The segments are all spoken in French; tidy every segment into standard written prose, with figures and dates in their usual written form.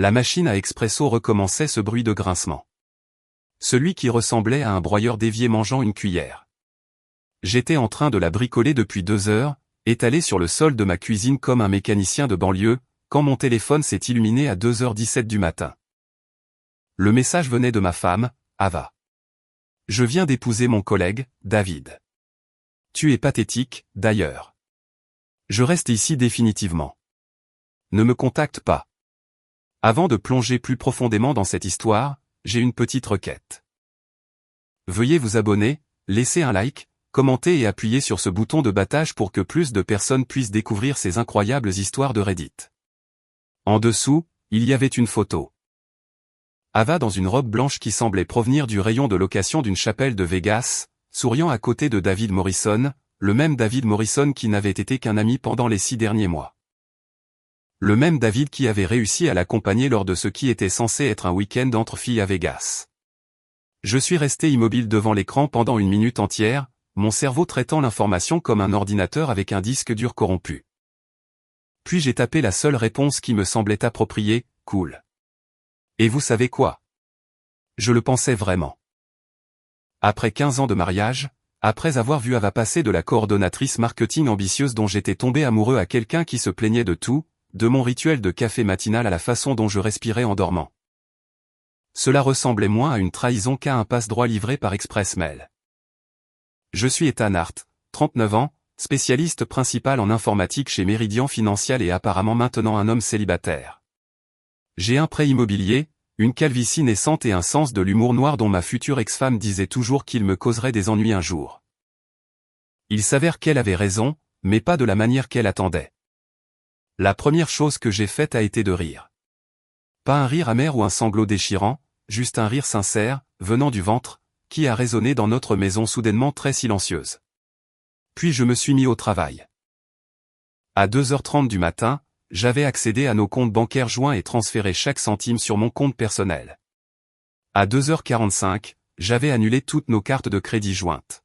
La machine à expresso recommençait ce bruit de grincement. Celui qui ressemblait à un broyeur dévié mangeant une cuillère. J'étais en train de la bricoler depuis 2 heures, étalé sur le sol de ma cuisine comme un mécanicien de banlieue, quand mon téléphone s'est illuminé à 2h17 du matin. Le message venait de ma femme, Ava. Je viens d'épouser mon collègue, David. Tu es pathétique, d'ailleurs. Je reste ici définitivement. Ne me contacte pas. Avant de plonger plus profondément dans cette histoire, j'ai une petite requête. Veuillez vous abonner, laisser un like, commenter et appuyer sur ce bouton de battage pour que plus de personnes puissent découvrir ces incroyables histoires de Reddit. En dessous, il y avait une photo. Ava dans une robe blanche qui semblait provenir du rayon de location d'une chapelle de Vegas, souriant à côté de David Morrison, le même David Morrison qui n'avait été qu'un ami pendant les 6 derniers mois. Le même David qui avait réussi à l'accompagner lors de ce qui était censé être un week-end entre filles à Vegas. Je suis resté immobile devant l'écran pendant 1 minute entière, mon cerveau traitant l'information comme un ordinateur avec un disque dur corrompu. Puis j'ai tapé la seule réponse qui me semblait appropriée, cool. Et vous savez quoi? Je le pensais vraiment. Après 15 ans de mariage, après avoir vu Ava passer de la coordonnatrice marketing ambitieuse dont j'étais tombé amoureux à quelqu'un qui se plaignait de tout, de mon rituel de café matinal à la façon dont je respirais en dormant. Cela ressemblait moins à une trahison qu'à un passe-droit livré par Express Mail. Je suis Ethan Hart, 39 ans, spécialiste principal en informatique chez Meridian Financial et apparemment maintenant un homme célibataire. J'ai un prêt immobilier, une calvitie naissante et un sens de l'humour noir dont ma future ex-femme disait toujours qu'il me causerait des ennuis un jour. Il s'avère qu'elle avait raison, mais pas de la manière qu'elle attendait. La première chose que j'ai faite a été de rire. Pas un rire amer ou un sanglot déchirant, juste un rire sincère, venant du ventre, qui a résonné dans notre maison soudainement très silencieuse. Puis je me suis mis au travail. À 2h30 du matin, j'avais accédé à nos comptes bancaires joints et transféré chaque centime sur mon compte personnel. À 2h45, j'avais annulé toutes nos cartes de crédit jointes.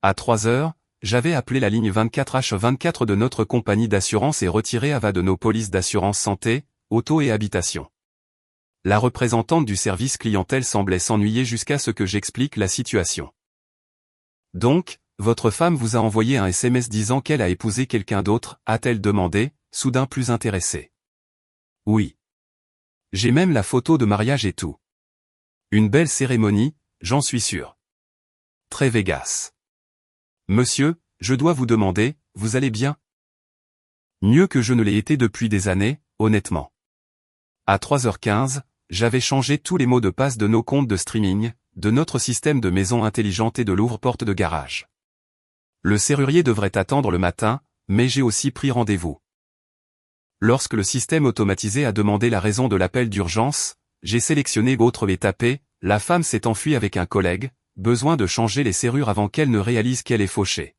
À 3h, j'avais appelé la ligne 24H24 de notre compagnie d'assurance et retiré Ava de nos polices d'assurance santé, auto et habitation. La représentante du service clientèle semblait s'ennuyer jusqu'à ce que j'explique la situation. Donc, votre femme vous a envoyé un SMS disant qu'elle a épousé quelqu'un d'autre, a-t-elle demandé, soudain plus intéressée. Oui. J'ai même la photo de mariage et tout. Une belle cérémonie, j'en suis sûr. Très Vegas. Monsieur, je dois vous demander, vous allez bien? Mieux que je ne l'ai été depuis des années, honnêtement. À 3h15, j'avais changé tous les mots de passe de nos comptes de streaming, de notre système de maison intelligente et de l'ouvre-porte de garage. Le serrurier devrait attendre le matin, mais j'ai aussi pris rendez-vous. Lorsque le système automatisé a demandé la raison de l'appel d'urgence, j'ai sélectionné autre et tapé, la femme s'est enfuie avec un collègue, besoin de changer les serrures avant qu'elle ne réalise qu'elle est fauchée.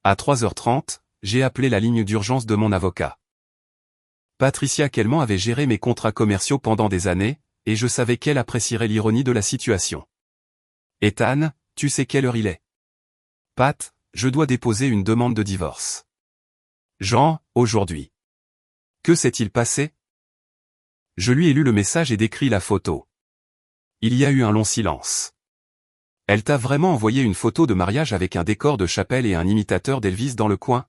À 3h30, j'ai appelé la ligne d'urgence de mon avocat. Patricia Kelman avait géré mes contrats commerciaux pendant des années, et je savais qu'elle apprécierait l'ironie de la situation. Ethan, tu sais quelle heure il est? Pat, je dois déposer une demande de divorce. Jean, aujourd'hui. Que s'est-il passé? Je lui ai lu le message et décrit la photo. Il y a eu un long silence. Elle t'a vraiment envoyé une photo de mariage avec un décor de chapelle et un imitateur d'Elvis dans le coin?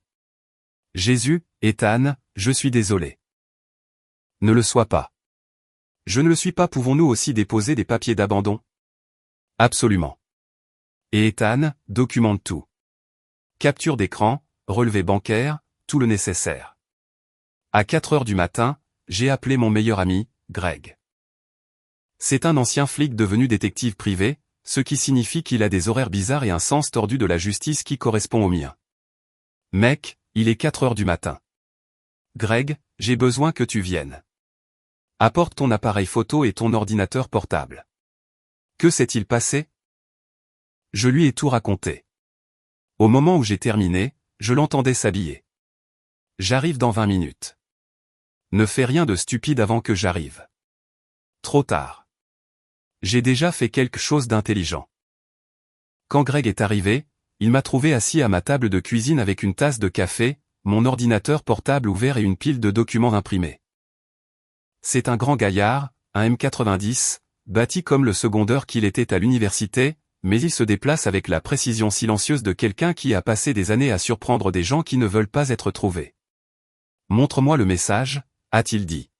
Jésus, Ethan, je suis désolé. Ne le sois pas. Je ne le suis pas. Pouvons-nous aussi déposer des papiers d'abandon? Absolument. Et Ethan, documente tout. Capture d'écran, relevé bancaire, tout le nécessaire. À 4h du matin, j'ai appelé mon meilleur ami, Greg. C'est un ancien flic devenu détective privé, ce qui signifie qu'il a des horaires bizarres et un sens tordu de la justice qui correspond au mien. Mec, il est 4h du matin. Greg, j'ai besoin que tu viennes. Apporte ton appareil photo et ton ordinateur portable. Que s'est-il passé? Je lui ai tout raconté. Au moment où j'ai terminé, je l'entendais s'habiller. J'arrive dans 20 minutes. Ne fais rien de stupide avant que j'arrive. Trop tard. J'ai déjà fait quelque chose d'intelligent. Quand Greg est arrivé, il m'a trouvé assis à ma table de cuisine avec une tasse de café, mon ordinateur portable ouvert et une pile de documents imprimés. C'est un grand gaillard, un M90, bâti comme le secondeur qu'il était à l'université, mais il se déplace avec la précision silencieuse de quelqu'un qui a passé des années à surprendre des gens qui ne veulent pas être trouvés. « Montre-moi le message », a-t-il dit.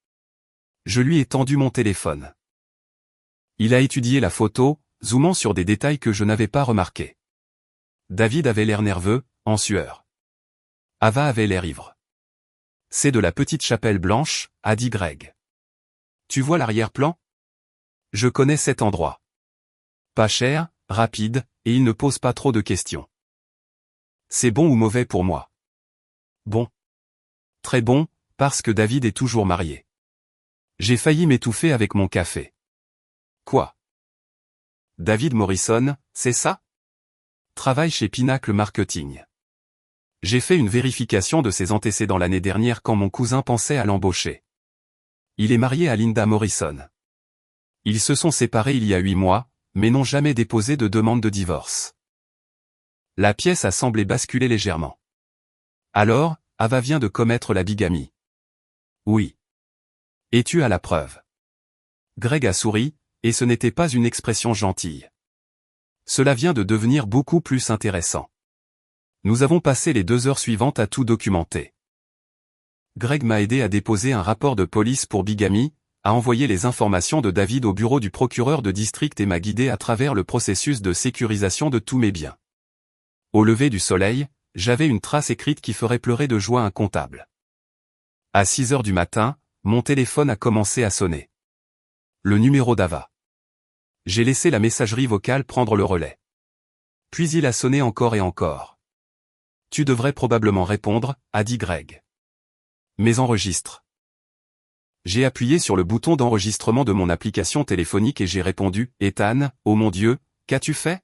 Je lui ai tendu mon téléphone. Il a étudié la photo, zoomant sur des détails que je n'avais pas remarqués. David avait l'air nerveux, en sueur. Ava avait l'air ivre. « C'est de la petite chapelle blanche », a dit Greg. « Tu vois l'arrière-plan ? Je connais cet endroit. Pas cher, rapide, et il ne pose pas trop de questions. C'est bon ou mauvais pour moi ? Bon. Très bon, parce que David est toujours marié. J'ai failli m'étouffer avec mon café. Quoi ? David Morrison, c'est ça ? Travaille chez Pinnacle Marketing. J'ai fait une vérification de ses antécédents l'année dernière quand mon cousin pensait à l'embaucher. Il est marié à Linda Morrison. Ils se sont séparés il y a 8 mois, mais n'ont jamais déposé de demande de divorce. La pièce a semblé basculer légèrement. Alors, Ava vient de commettre la bigamie. Oui. Et tu as la preuve. Greg a souri, et ce n'était pas une expression gentille. Cela vient de devenir beaucoup plus intéressant. Nous avons passé les 2 heures suivantes à tout documenter. Greg m'a aidé à déposer un rapport de police pour bigamie, a envoyé les informations de David au bureau du procureur de district et m'a guidé à travers le processus de sécurisation de tous mes biens. Au lever du soleil, j'avais une trace écrite qui ferait pleurer de joie un comptable. À 6 heures du matin, mon téléphone a commencé à sonner. Le numéro d'Ava. J'ai laissé la messagerie vocale prendre le relais. Puis il a sonné encore et encore. Tu devrais probablement répondre, a dit Greg. Mais enregistre. J'ai appuyé sur le bouton d'enregistrement de mon application téléphonique et j'ai répondu, Ethan, oh mon Dieu, qu'as-tu fait ?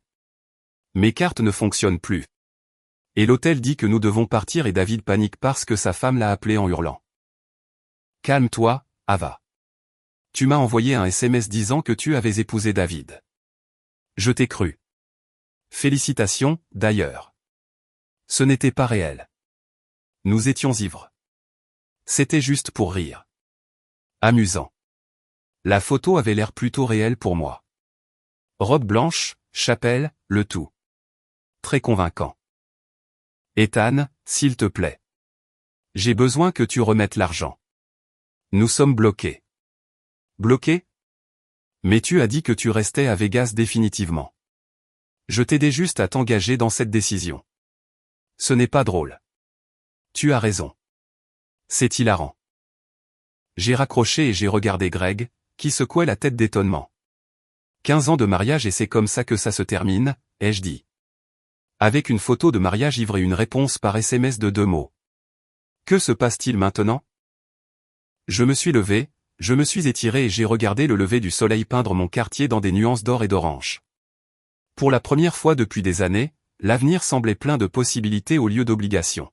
Mes cartes ne fonctionnent plus. Et l'hôtel dit que nous devons partir et David panique parce que sa femme l'a appelé en hurlant. Calme-toi, Ava. Tu m'as envoyé un SMS disant que tu avais épousé David. Je t'ai cru. Félicitations, d'ailleurs. Ce n'était pas réel. Nous étions ivres. C'était juste pour rire. Amusant. La photo avait l'air plutôt réelle pour moi. Robe blanche, chapelle, le tout. Très convaincant. Ethan, s'il te plaît. J'ai besoin que tu remettes l'argent. Nous sommes bloqués. Bloqués ? Mais tu as dit que tu restais à Vegas définitivement. Je t'aidais juste à t'engager dans cette décision. Ce n'est pas drôle. Tu as raison. C'est hilarant. J'ai raccroché et j'ai regardé Greg, qui secouait la tête d'étonnement. 15 ans de mariage et c'est comme ça que ça se termine, ai-je dit. Avec une photo de mariage ivre et une réponse par SMS de 2 mots. Que se passe-t-il maintenant ? Je me suis levé, je me suis étiré et j'ai regardé le lever du soleil peindre mon quartier dans des nuances d'or et d'orange. Pour la première fois depuis des années, l'avenir semblait plein de possibilités au lieu d'obligations.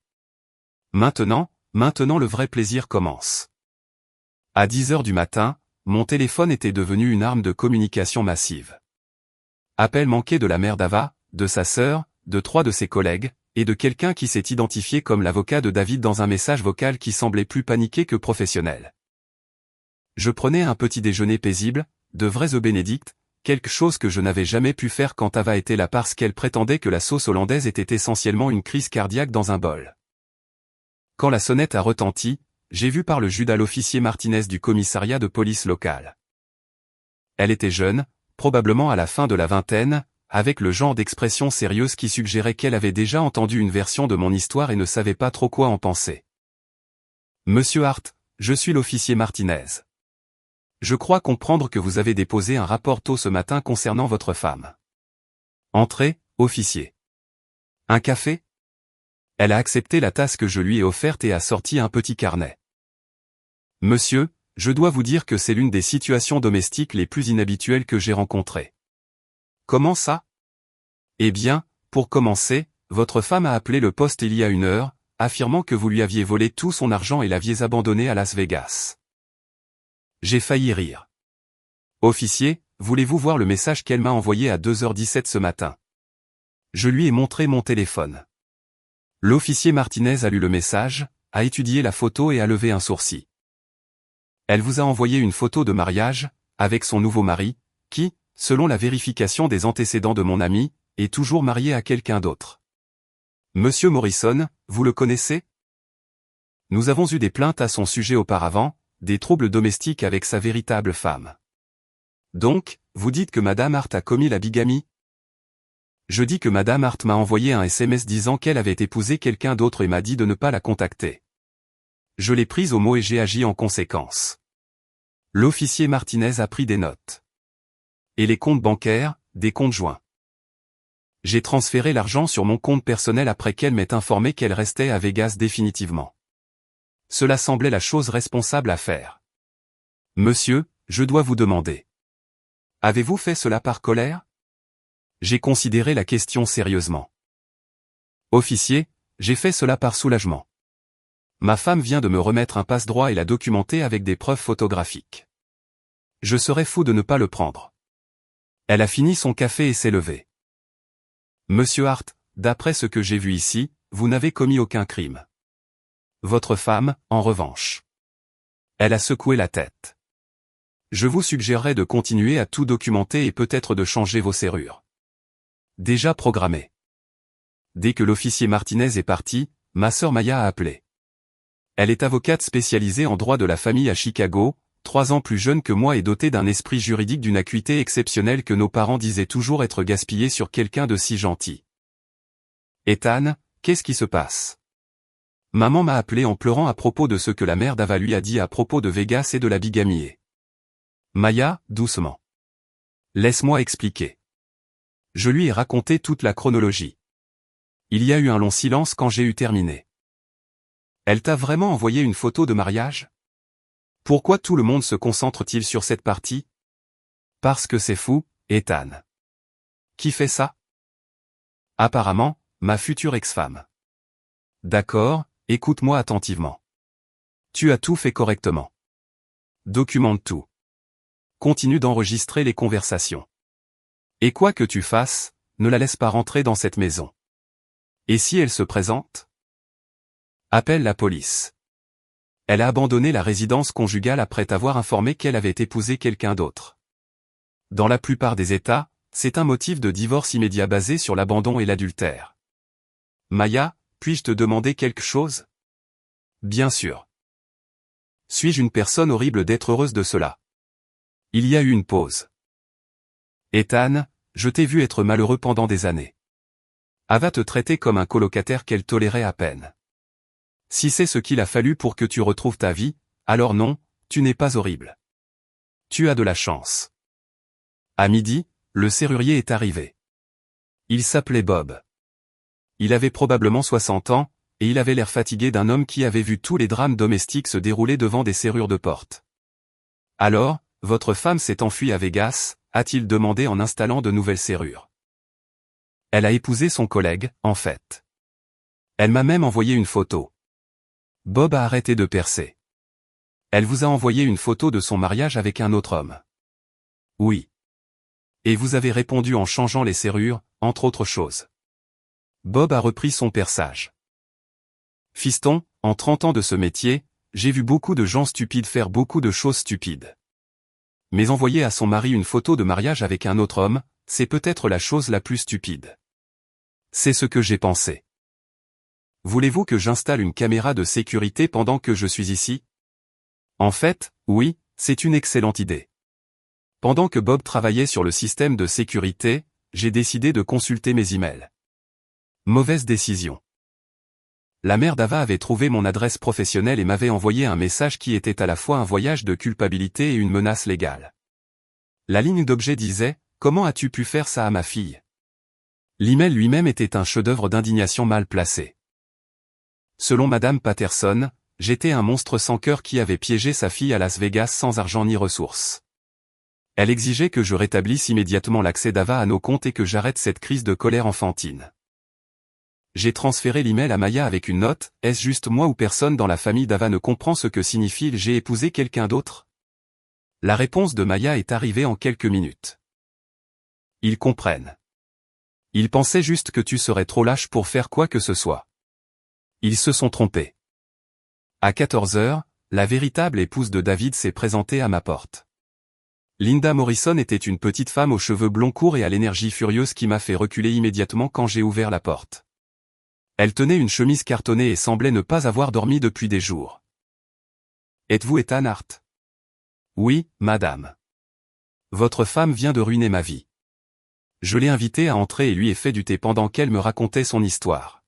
Maintenant le vrai plaisir commence. À 10 heures du matin, mon téléphone était devenu une arme de communication massive. Appel manqué de la mère d'Ava, de sa sœur, de 3 de ses collègues, et de quelqu'un qui s'est identifié comme l'avocat de David dans un message vocal qui semblait plus paniqué que professionnel. Je prenais un petit déjeuner paisible, de vrais œufs bénédicts, quelque chose que je n'avais jamais pu faire quand Ava était là parce qu'elle prétendait que la sauce hollandaise était essentiellement une crise cardiaque dans un bol. Quand la sonnette a retenti, j'ai vu par le Judas l'officier Martinez du commissariat de police local. Elle était jeune, probablement à la fin de la vingtaine, avec le genre d'expression sérieuse qui suggérait qu'elle avait déjà entendu une version de mon histoire et ne savait pas trop quoi en penser. « Monsieur Hart, je suis l'officier Martinez. Je crois comprendre que vous avez déposé un rapport tôt ce matin concernant votre femme. » Entrez, officier. Un café ? Elle a accepté la tasse que je lui ai offerte et a sorti un petit carnet. Monsieur, je dois vous dire que c'est l'une des situations domestiques les plus inhabituelles que j'ai rencontrées. Comment ça ? Eh bien, pour commencer, votre femme a appelé le poste il y a 1 heure, affirmant que vous lui aviez volé tout son argent et l'aviez abandonné à Las Vegas. J'ai failli rire. Officier, voulez-vous voir le message qu'elle m'a envoyé à 2h17 ce matin ? Je lui ai montré mon téléphone. L'officier Martinez a lu le message, a étudié la photo et a levé un sourcil. Elle vous a envoyé une photo de mariage, avec son nouveau mari, qui, selon la vérification des antécédents de mon ami, est toujours marié à quelqu'un d'autre. Monsieur Morrison, vous le connaissez? Nous avons eu des plaintes à son sujet auparavant, des troubles domestiques avec sa véritable femme. Donc, vous dites que Madame Hart a commis la bigamie? Je dis que Madame Hart m'a envoyé un SMS disant qu'elle avait épousé quelqu'un d'autre et m'a dit de ne pas la contacter. Je l'ai prise au mot et j'ai agi en conséquence. L'officier Martinez a pris des notes. Et les comptes bancaires, des comptes joints. J'ai transféré l'argent sur mon compte personnel après qu'elle m'ait informé qu'elle restait à Vegas définitivement. Cela semblait la chose responsable à faire. Monsieur, je dois vous demander. Avez-vous fait cela par colère? J'ai considéré la question sérieusement. Officier, j'ai fait cela par soulagement. Ma femme vient de me remettre un passe-droit et l'a documenté avec des preuves photographiques. Je serais fou de ne pas le prendre. Elle a fini son café et s'est levée. Monsieur Hart, d'après ce que j'ai vu ici, vous n'avez commis aucun crime. Votre femme, en revanche. Elle a secoué la tête. Je vous suggérerais de continuer à tout documenter et peut-être de changer vos serrures. Déjà programmé. Dès que l'officier Martinez est parti, ma sœur Maya a appelé. Elle est avocate spécialisée en droit de la famille à Chicago, 3 ans plus jeune que moi et dotée d'un esprit juridique d'une acuité exceptionnelle que nos parents disaient toujours être gaspillée sur quelqu'un de si gentil. Ethan, qu'est-ce qui se passe? Maman m'a appelé en pleurant à propos de ce que la mère d'Ava lui a dit à propos de Vegas et de la bigamie. Maya, doucement. Laisse-moi expliquer. Je lui ai raconté toute la chronologie. Il y a eu un long silence quand j'ai eu terminé. Elle t'a vraiment envoyé une photo de mariage? Pourquoi tout le monde se concentre-t-il sur cette partie? Parce que c'est fou, Ethan. Qui fait ça? Apparemment, ma future ex-femme. D'accord, écoute-moi attentivement. Tu as tout fait correctement. Documente tout. Continue d'enregistrer les conversations. Et quoi que tu fasses, ne la laisse pas rentrer dans cette maison. Et si elle se présente? Appelle la police. Elle a abandonné la résidence conjugale après t'avoir informé qu'elle avait épousé quelqu'un d'autre. Dans la plupart des États, c'est un motif de divorce immédiat basé sur l'abandon et l'adultère. Maya, puis-je te demander quelque chose? Bien sûr. Suis-je une personne horrible d'être heureuse de cela? Il y a eu une pause. Ethan, je t'ai vu être malheureux pendant des années. Ava te traitait comme un colocataire qu'elle tolérait à peine. Si c'est ce qu'il a fallu pour que tu retrouves ta vie, alors non, tu n'es pas horrible. Tu as de la chance. À midi, le serrurier est arrivé. Il s'appelait Bob. Il avait probablement 60 ans, et il avait l'air fatigué d'un homme qui avait vu tous les drames domestiques se dérouler devant des serrures de porte. Alors, votre femme s'est enfuie à Vegas, a-t-il demandé en installant de nouvelles serrures. Elle a épousé son collègue, en fait. Elle m'a même envoyé une photo. Bob a arrêté de percer. Elle vous a envoyé une photo de son mariage avec un autre homme. Oui. Et vous avez répondu en changeant les serrures, entre autres choses. Bob a repris son perçage. Fiston, en 30 ans de ce métier, j'ai vu beaucoup de gens stupides faire beaucoup de choses stupides. Mais envoyer à son mari une photo de mariage avec un autre homme, c'est peut-être la chose la plus stupide. C'est ce que j'ai pensé. Voulez-vous que j'installe une caméra de sécurité pendant que je suis ici? En fait, oui, c'est une excellente idée. Pendant que Bob travaillait sur le système de sécurité, j'ai décidé de consulter mes emails. Mauvaise décision. La mère d'Ava avait trouvé mon adresse professionnelle et m'avait envoyé un message qui était à la fois un voyage de culpabilité et une menace légale. La ligne d'objet disait « Comment as-tu pu faire ça à ma fille ?» L'email lui-même était un chef-d'œuvre d'indignation mal placé. Selon Madame Patterson, j'étais un monstre sans cœur qui avait piégé sa fille à Las Vegas sans argent ni ressources. Elle exigeait que je rétablisse immédiatement l'accès d'Ava à nos comptes et que j'arrête cette crise de colère enfantine. J'ai transféré l'email à Maya avec une note, est-ce juste moi ou personne dans la famille d'Ava ne comprend ce que signifie j'ai épousé quelqu'un d'autre? La réponse de Maya est arrivée en quelques minutes. Ils comprennent. Ils pensaient juste que tu serais trop lâche pour faire quoi que ce soit. Ils se sont trompés. À 14 heures, la véritable épouse de David s'est présentée à ma porte. Linda Morrison était une petite femme aux cheveux blonds courts et à l'énergie furieuse qui m'a fait reculer immédiatement quand j'ai ouvert la porte. Elle tenait une chemise cartonnée et semblait ne pas avoir dormi depuis des jours. « Êtes-vous Ethan Hart ?»« Oui, madame. Votre femme vient de ruiner ma vie. » Je l'ai invitée à entrer et lui ai fait du thé pendant qu'elle me racontait son histoire.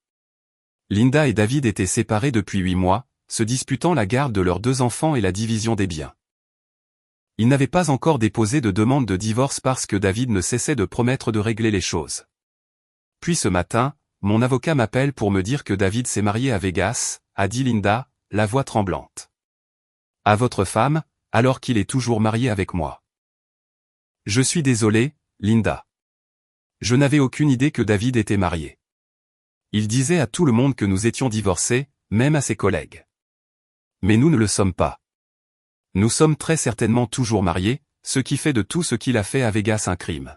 Linda et David étaient séparés depuis 8 mois, se disputant la garde de leurs 2 enfants et la division des biens. Ils n'avaient pas encore déposé de demande de divorce parce que David ne cessait de promettre de régler les choses. Puis ce matin, mon avocat m'appelle pour me dire que David s'est marié à Vegas, a dit Linda, la voix tremblante. À votre femme, alors qu'il est toujours marié avec moi. Je suis désolé, Linda. Je n'avais aucune idée que David était marié. Il disait à tout le monde que nous étions divorcés, même à ses collègues. Mais nous ne le sommes pas. Nous sommes très certainement toujours mariés, ce qui fait de tout ce qu'il a fait à Vegas un crime.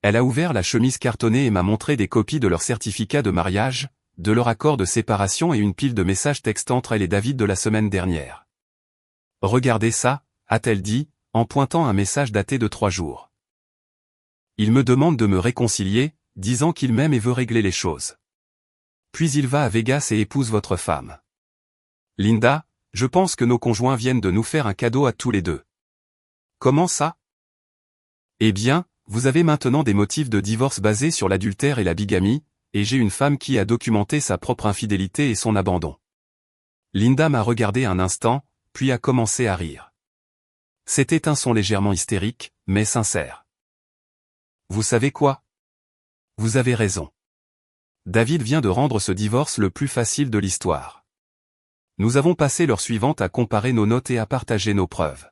Elle a ouvert la chemise cartonnée et m'a montré des copies de leur certificat de mariage, de leur accord de séparation et une pile de messages textes entre elle et David de la semaine dernière. Regardez ça, a-t-elle dit, en pointant un message daté de 3 jours. Il me demande de me réconcilier, disant qu'il m'aime et veut régler les choses. Puis il va à Vegas et épouse votre femme. Linda, je pense que nos conjoints viennent de nous faire un cadeau à tous les 2. Comment ça? Eh bien, vous avez maintenant des motifs de divorce basés sur l'adultère et la bigamie, et j'ai une femme qui a documenté sa propre infidélité et son abandon. Linda m'a regardé un instant, puis a commencé à rire. C'était un son légèrement hystérique, mais sincère. Vous savez quoi? Vous avez raison. David vient de rendre ce divorce le plus facile de l'histoire. Nous avons passé l'heure suivante à comparer nos notes et à partager nos preuves.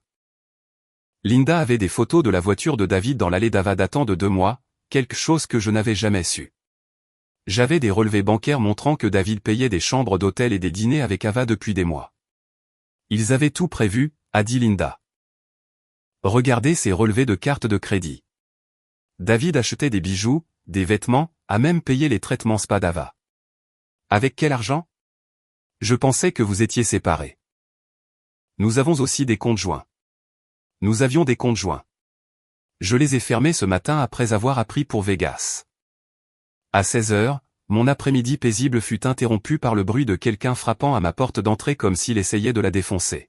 Linda avait des photos de la voiture de David dans l'allée d'Ava datant de 2 mois, quelque chose que je n'avais jamais su. J'avais des relevés bancaires montrant que David payait des chambres d'hôtel et des dîners avec Ava depuis des mois. Ils avaient tout prévu, a dit Linda. Regardez ces relevés de cartes de crédit. David achetait des bijoux, des vêtements, a même payé les traitements spa d'Ava. Avec quel argent? Je pensais que vous étiez séparés. Nous avons aussi des comptes joints. Nous avions des comptes joints. Je les ai fermés ce matin après avoir appris pour Vegas. À 16 heures, mon après-midi paisible fut interrompu par le bruit de quelqu'un frappant à ma porte d'entrée comme s'il essayait de la défoncer.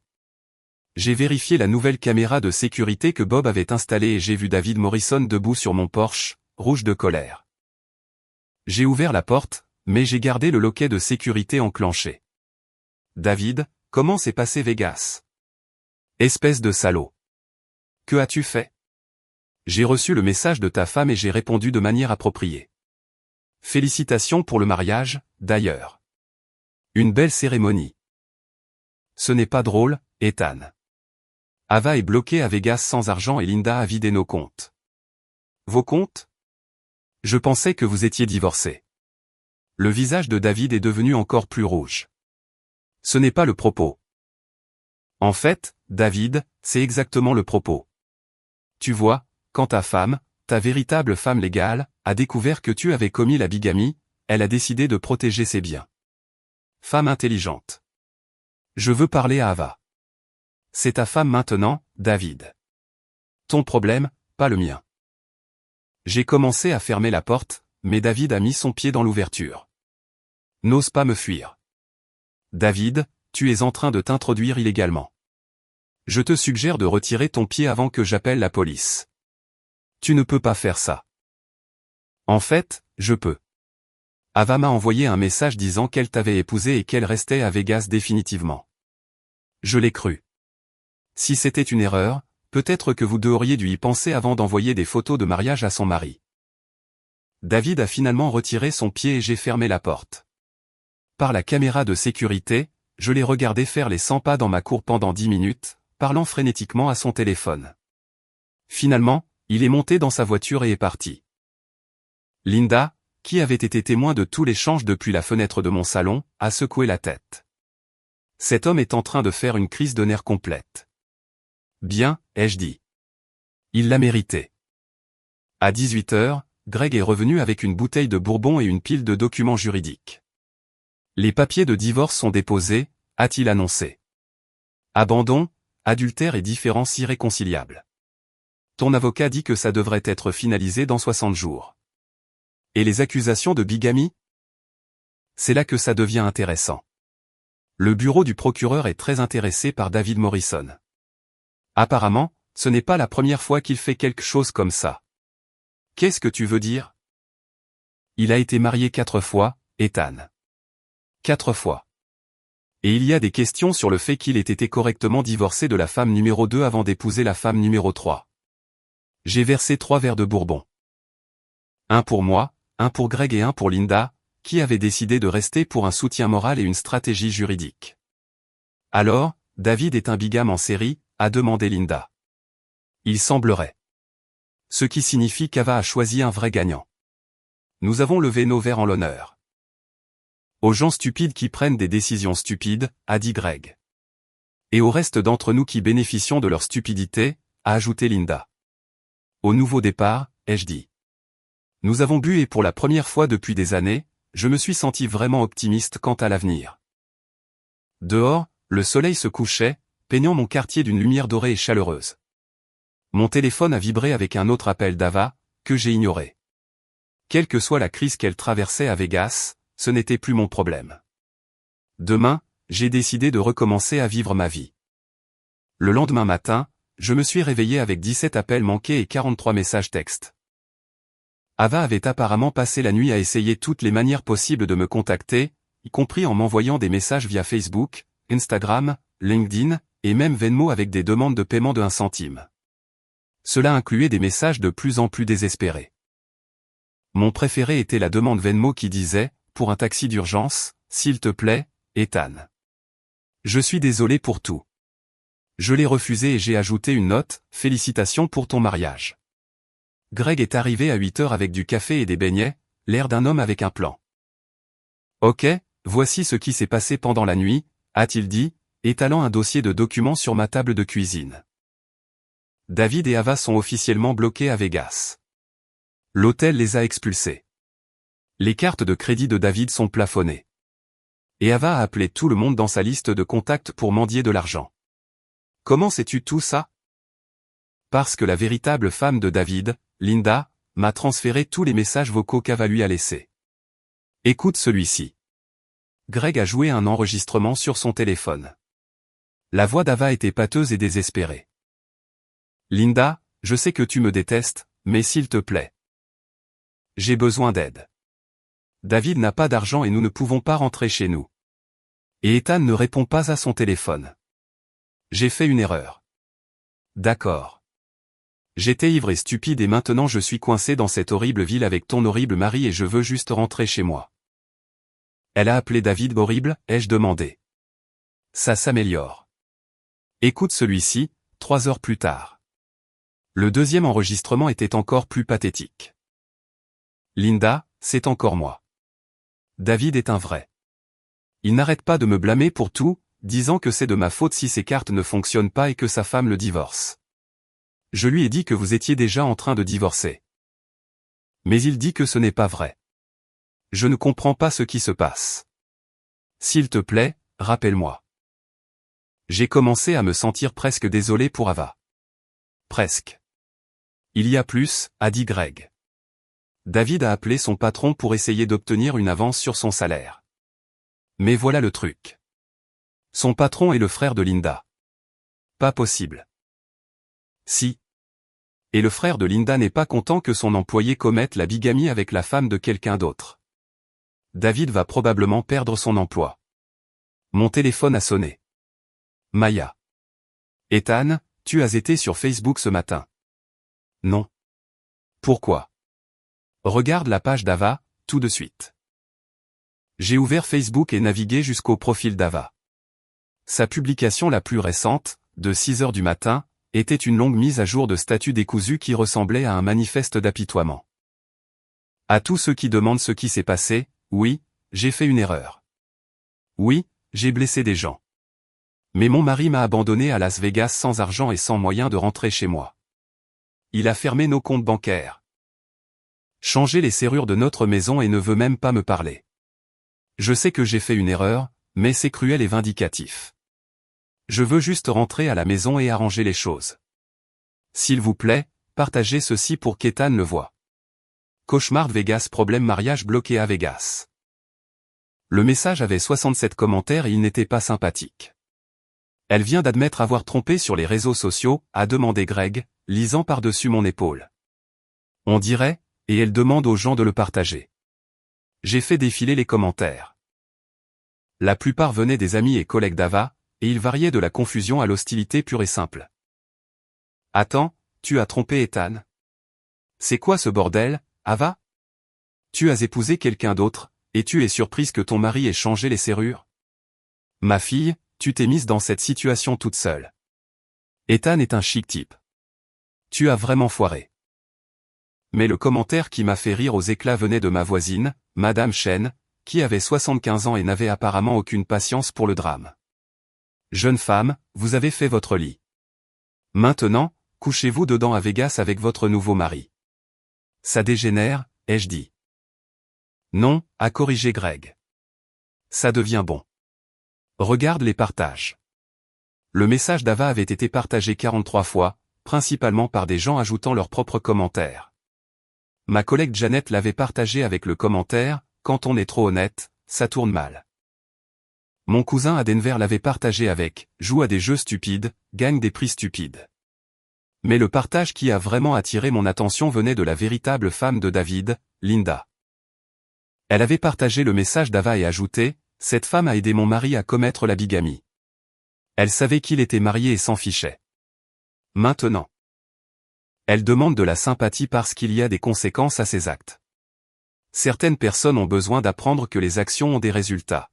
J'ai vérifié la nouvelle caméra de sécurité que Bob avait installée et j'ai vu David Morrison debout sur mon porche, rouge de colère. J'ai ouvert la porte, mais j'ai gardé le loquet de sécurité enclenché. David, comment s'est passé Vegas? Espèce de salaud. Que as-tu fait? J'ai reçu le message de ta femme et j'ai répondu de manière appropriée. Félicitations pour le mariage, d'ailleurs. Une belle cérémonie. Ce n'est pas drôle, Ethan. Ava est bloquée à Vegas sans argent et Linda a vidé nos comptes. Vos comptes? Je pensais que vous étiez divorcés. Le visage de David est devenu encore plus rouge. Ce n'est pas le propos. En fait, David, c'est exactement le propos. Tu vois, quand ta femme, ta véritable femme légale, a découvert que tu avais commis la bigamie, elle a décidé de protéger ses biens. Femme intelligente. Je veux parler à Ava. C'est ta femme maintenant, David. Ton problème, pas le mien. J'ai commencé à fermer la porte, mais David a mis son pied dans l'ouverture. N'ose pas me fuir. David, tu es en train de t'introduire illégalement. Je te suggère de retirer ton pied avant que j'appelle la police. Tu ne peux pas faire ça. En fait, je peux. Ava m'a envoyé un message disant qu'elle t'avait épousé et qu'elle restait à Vegas définitivement. Je l'ai cru. Si c'était une erreur, peut-être que vous deux auriez dû y penser avant d'envoyer des photos de mariage à son mari. David a finalement retiré son pied et j'ai fermé la porte. Par la caméra de sécurité, je l'ai regardé faire les 100 pas dans ma cour pendant 10 minutes, parlant frénétiquement à son téléphone. Finalement, il est monté dans sa voiture et est parti. Linda, qui avait été témoin de tout l'échange depuis la fenêtre de mon salon, a secoué la tête. Cet homme est en train de faire une crise de nerfs complète. Bien, ai-je dit. Il l'a mérité. À 18 heures, Greg est revenu avec une bouteille de bourbon et une pile de documents juridiques. Les papiers de divorce sont déposés, a-t-il annoncé. Abandon, adultère et différends irréconciliables. Ton avocat dit que ça devrait être finalisé dans 60 jours. Et les accusations de bigamie? C'est là que ça devient intéressant. Le bureau du procureur est très intéressé par David Morrison. Apparemment, ce n'est pas la première fois qu'il fait quelque chose comme ça. Qu'est-ce que tu veux dire? Il a été marié 4 fois, Ethan. 4 fois. Et il y a des questions sur le fait qu'il ait été correctement divorcé de la femme numéro 2 avant d'épouser la femme numéro 3. J'ai versé 3 verres de bourbon. Un pour moi, un pour Greg et un pour Linda, qui avait décidé de rester pour un soutien moral et une stratégie juridique. Alors, David est un bigame en série, a demandé Linda. Il semblerait. Ce qui signifie qu'Ava a choisi un vrai gagnant. Nous avons levé nos verres en l'honneur. Aux gens stupides qui prennent des décisions stupides, a dit Greg. Et au reste d'entre nous qui bénéficions de leur stupidité, a ajouté Linda. Au nouveau départ, ai-je dit. Nous avons bu et pour la première fois depuis des années, je me suis senti vraiment optimiste quant à l'avenir. Dehors, le soleil se couchait, peignant mon quartier d'une lumière dorée et chaleureuse. Mon téléphone a vibré avec un autre appel d'Ava, que j'ai ignoré. Quelle que soit la crise qu'elle traversait à Vegas, ce n'était plus mon problème. Demain, j'ai décidé de recommencer à vivre ma vie. Le lendemain matin, je me suis réveillé avec 17 appels manqués et 43 messages textes. Ava avait apparemment passé la nuit à essayer toutes les manières possibles de me contacter, y compris en m'envoyant des messages via Facebook, Instagram, LinkedIn, et même Venmo avec des demandes de paiement de 1 centime. Cela incluait des messages de plus en plus désespérés. Mon préféré était la demande Venmo qui disait, pour un taxi d'urgence, s'il te plaît, Ethan. Je suis désolé pour tout. Je l'ai refusé et j'ai ajouté une note, félicitations pour ton mariage. Greg est arrivé à 8 heures avec du café et des beignets, l'air d'un homme avec un plan. Ok, voici ce qui s'est passé pendant la nuit, a-t-il dit, étalant un dossier de documents sur ma table de cuisine. David et Ava sont officiellement bloqués à Vegas. L'hôtel les a expulsés. Les cartes de crédit de David sont plafonnées. Et Ava a appelé tout le monde dans sa liste de contacts pour mendier de l'argent. Comment sais-tu tout ça? Parce que la véritable femme de David, Linda, m'a transféré tous les messages vocaux qu'Ava lui a laissés. Écoute celui-ci. Greg a joué un enregistrement sur son téléphone. La voix d'Ava était pâteuse et désespérée. Linda, je sais que tu me détestes, mais s'il te plaît. J'ai besoin d'aide. David n'a pas d'argent et nous ne pouvons pas rentrer chez nous. Et Ethan ne répond pas à son téléphone. J'ai fait une erreur. D'accord. J'étais ivre et stupide et maintenant je suis coincé dans cette horrible ville avec ton horrible mari et je veux juste rentrer chez moi. Elle a appelé David horrible, ai-je demandé. Ça s'améliore. Écoute celui-ci, 3 heures plus tard. Le deuxième enregistrement était encore plus pathétique. Linda, c'est encore moi. David est un vrai. Il n'arrête pas de me blâmer pour tout, disant que c'est de ma faute si ses cartes ne fonctionnent pas et que sa femme le divorce. Je lui ai dit que vous étiez déjà en train de divorcer. Mais il dit que ce n'est pas vrai. Je ne comprends pas ce qui se passe. S'il te plaît, rappelle-moi. J'ai commencé à me sentir presque désolé pour Ava. Presque. Il y a plus, a dit Greg. David a appelé son patron pour essayer d'obtenir une avance sur son salaire. Mais voilà le truc. Son patron est le frère de Linda. Pas possible. Si. Et le frère de Linda n'est pas content que son employé commette la bigamie avec la femme de quelqu'un d'autre. David va probablement perdre son emploi. Mon téléphone a sonné. Maya. Ethan, tu as été sur Facebook ce matin. Non. Pourquoi? Regarde la page d'Ava, tout de suite. J'ai ouvert Facebook et navigué jusqu'au profil d'Ava. Sa publication la plus récente, de 6 heures du matin, était une longue mise à jour de statut décousu qui ressemblait à un manifeste d'apitoiement. À tous ceux qui demandent ce qui s'est passé, oui, j'ai fait une erreur. Oui, j'ai blessé des gens. Mais mon mari m'a abandonné à Las Vegas sans argent et sans moyen de rentrer chez moi. Il a fermé nos comptes bancaires. Changé les serrures de notre maison et ne veut même pas me parler. Je sais que j'ai fait une erreur, mais c'est cruel et vindicatif. Je veux juste rentrer à la maison et arranger les choses. S'il vous plaît, partagez ceci pour qu'Ethan le voie. Cauchemar Vegas, problème mariage bloqué à Vegas. Le message avait 67 commentaires et il n'était pas sympathique. Elle vient d'admettre avoir trompé sur les réseaux sociaux, a demandé Greg, lisant par-dessus mon épaule. On dirait, et elle demande aux gens de le partager. J'ai fait défiler les commentaires. La plupart venaient des amis et collègues d'Ava, et ils variaient de la confusion à l'hostilité pure et simple. Attends, tu as trompé Ethan? C'est quoi ce bordel, Ava? Tu as épousé quelqu'un d'autre, et tu es surprise que ton mari ait changé les serrures? Ma fille, tu t'es mise dans cette situation toute seule. Ethan est un chic type. Tu as vraiment foiré. Mais le commentaire qui m'a fait rire aux éclats venait de ma voisine, Madame Chen, qui avait 75 ans et n'avait apparemment aucune patience pour le drame. Jeune femme, vous avez fait votre lit. Maintenant, couchez-vous dedans à Vegas avec votre nouveau mari. Ça dégénère, ai-je dit. Non, a corrigé Greg. Ça devient bon. Regarde les partages. Le message d'Ava avait été partagé 43 fois, principalement par des gens ajoutant leurs propres commentaires. Ma collègue Janet l'avait partagé avec le commentaire « Quand on est trop honnête, ça tourne mal ». Mon cousin à Denver l'avait partagé avec « Joue à des jeux stupides, gagne des prix stupides ». Mais le partage qui a vraiment attiré mon attention venait de la véritable femme de David, Linda. Elle avait partagé le message d'Ava et ajouté « Cette femme a aidé mon mari à commettre la bigamie. Elle savait qu'il était marié et s'en fichait. Maintenant. Elle demande de la sympathie parce qu'il y a des conséquences à ses actes. Certaines personnes ont besoin d'apprendre que les actions ont des résultats. »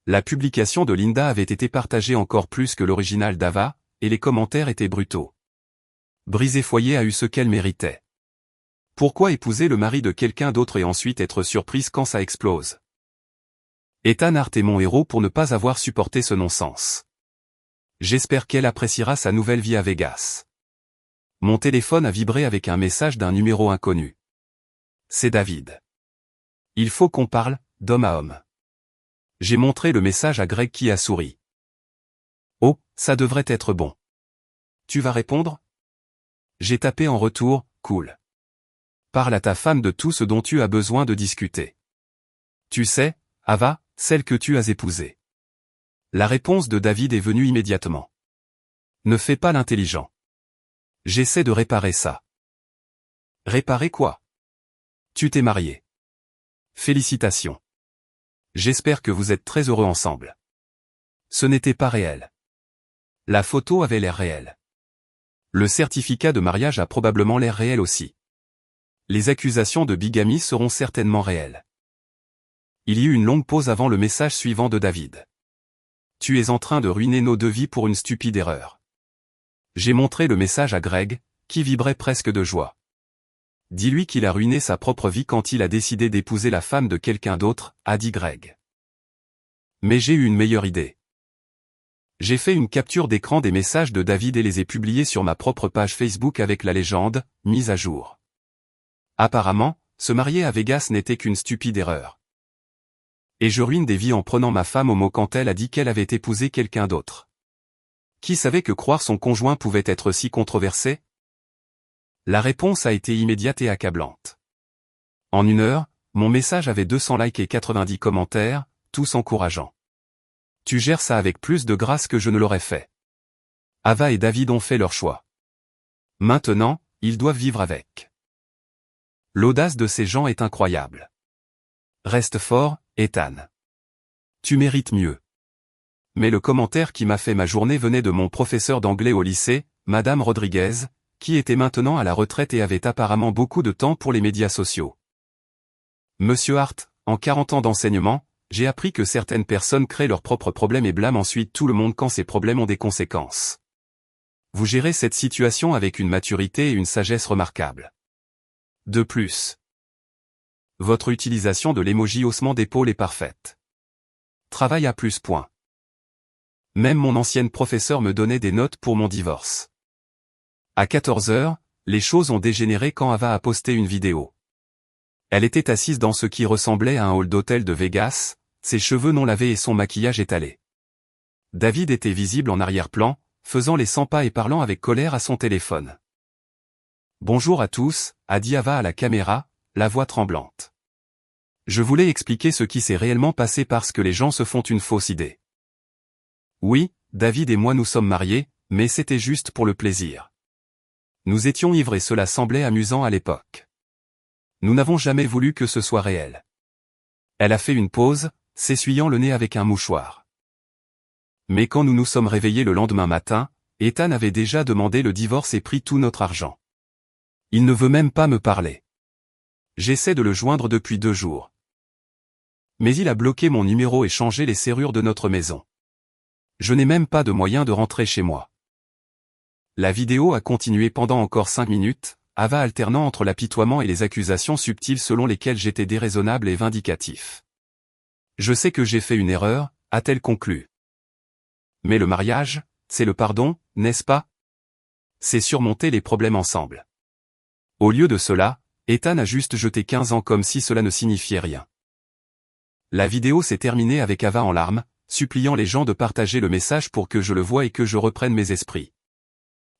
La publication de Linda avait été partagée encore plus que l'original d'Ava, et les commentaires étaient brutaux. Brisé Foyer a eu ce qu'elle méritait. Pourquoi épouser le mari de quelqu'un d'autre et ensuite être surprise quand ça explose? Ethan Hart est mon héros pour ne pas avoir supporté ce non-sens. J'espère qu'elle appréciera sa nouvelle vie à Vegas. Mon téléphone a vibré avec un message d'un numéro inconnu. C'est David. Il faut qu'on parle, d'homme à homme. J'ai montré le message à Greg qui a souri. Oh, ça devrait être bon. Tu vas répondre? J'ai tapé en retour, cool. Parle à ta femme de tout ce dont tu as besoin de discuter. Tu sais, Ava, celle que tu as épousée. La réponse de David est venue immédiatement. Ne fais pas l'intelligent. J'essaie de réparer ça. Réparer quoi? Tu t'es marié. Félicitations. J'espère que vous êtes très heureux ensemble. Ce n'était pas réel. La photo avait l'air réelle. Le certificat de mariage a probablement l'air réel aussi. Les accusations de bigamie seront certainement réelles. Il y eut une longue pause avant le message suivant de David. Tu es en train de ruiner nos deux vies pour une stupide erreur. J'ai montré le message à Greg, qui vibrait presque de joie. Dis-lui qu'il a ruiné sa propre vie quand il a décidé d'épouser la femme de quelqu'un d'autre, a dit Greg. Mais j'ai eu une meilleure idée. J'ai fait une capture d'écran des messages de David et les ai publiés sur ma propre page Facebook avec la légende, mise à jour. Apparemment, se marier à Vegas n'était qu'une stupide erreur. Et je ruine des vies en prenant ma femme au mot quand elle a dit qu'elle avait épousé quelqu'un d'autre. Qui savait que croire son conjoint pouvait être si controversé? La réponse a été immédiate et accablante. En 1 heure, mon message avait 200 likes et 90 commentaires, tous encourageants. Tu gères ça avec plus de grâce que je ne l'aurais fait. Ava et David ont fait leur choix. Maintenant, ils doivent vivre avec. L'audace de ces gens est incroyable. Reste fort, Ethan. Tu mérites mieux. Mais le commentaire qui m'a fait ma journée venait de mon professeur d'anglais au lycée, Madame Rodriguez, qui était maintenant à la retraite et avait apparemment beaucoup de temps pour les médias sociaux. Monsieur Hart, en 40 ans d'enseignement, j'ai appris que certaines personnes créent leurs propres problèmes et blâment ensuite tout le monde quand ces problèmes ont des conséquences. Vous gérez cette situation avec une maturité et une sagesse remarquables. De plus, votre utilisation de l'émoji haussement d'épaule est parfaite. Travail à plus point. Même mon ancienne professeure me donnait des notes pour mon divorce. À 14 heures, les choses ont dégénéré quand Ava a posté une vidéo. Elle était assise dans ce qui ressemblait à un hall d'hôtel de Vegas, ses cheveux non lavés et son maquillage étalé. David était visible en arrière-plan, faisant les 100 pas et parlant avec colère à son téléphone. Bonjour à tous, a dit Ava à la caméra, la voix tremblante. Je voulais expliquer ce qui s'est réellement passé parce que les gens se font une fausse idée. Oui, David et moi nous sommes mariés, mais c'était juste pour le plaisir. Nous étions ivres et cela semblait amusant à l'époque. Nous n'avons jamais voulu que ce soit réel. Elle a fait une pause, s'essuyant le nez avec un mouchoir. Mais quand nous nous sommes réveillés le lendemain matin, Ethan avait déjà demandé le divorce et pris tout notre argent. Il ne veut même pas me parler. J'essaie de le joindre depuis 2 jours. Mais il a bloqué mon numéro et changé les serrures de notre maison. Je n'ai même pas de moyen de rentrer chez moi. La vidéo a continué pendant encore 5 minutes, Ava alternant entre l'apitoiement et les accusations subtiles selon lesquelles j'étais déraisonnable et vindicatif. Je sais que j'ai fait une erreur, a-t-elle conclu. Mais le mariage, c'est le pardon, n'est-ce pas? C'est surmonter les problèmes ensemble. Au lieu de cela, Ethan a juste jeté 15 ans comme si cela ne signifiait rien. La vidéo s'est terminée avec Ava en larmes, suppliant les gens de partager le message pour que je le voie et que je reprenne mes esprits.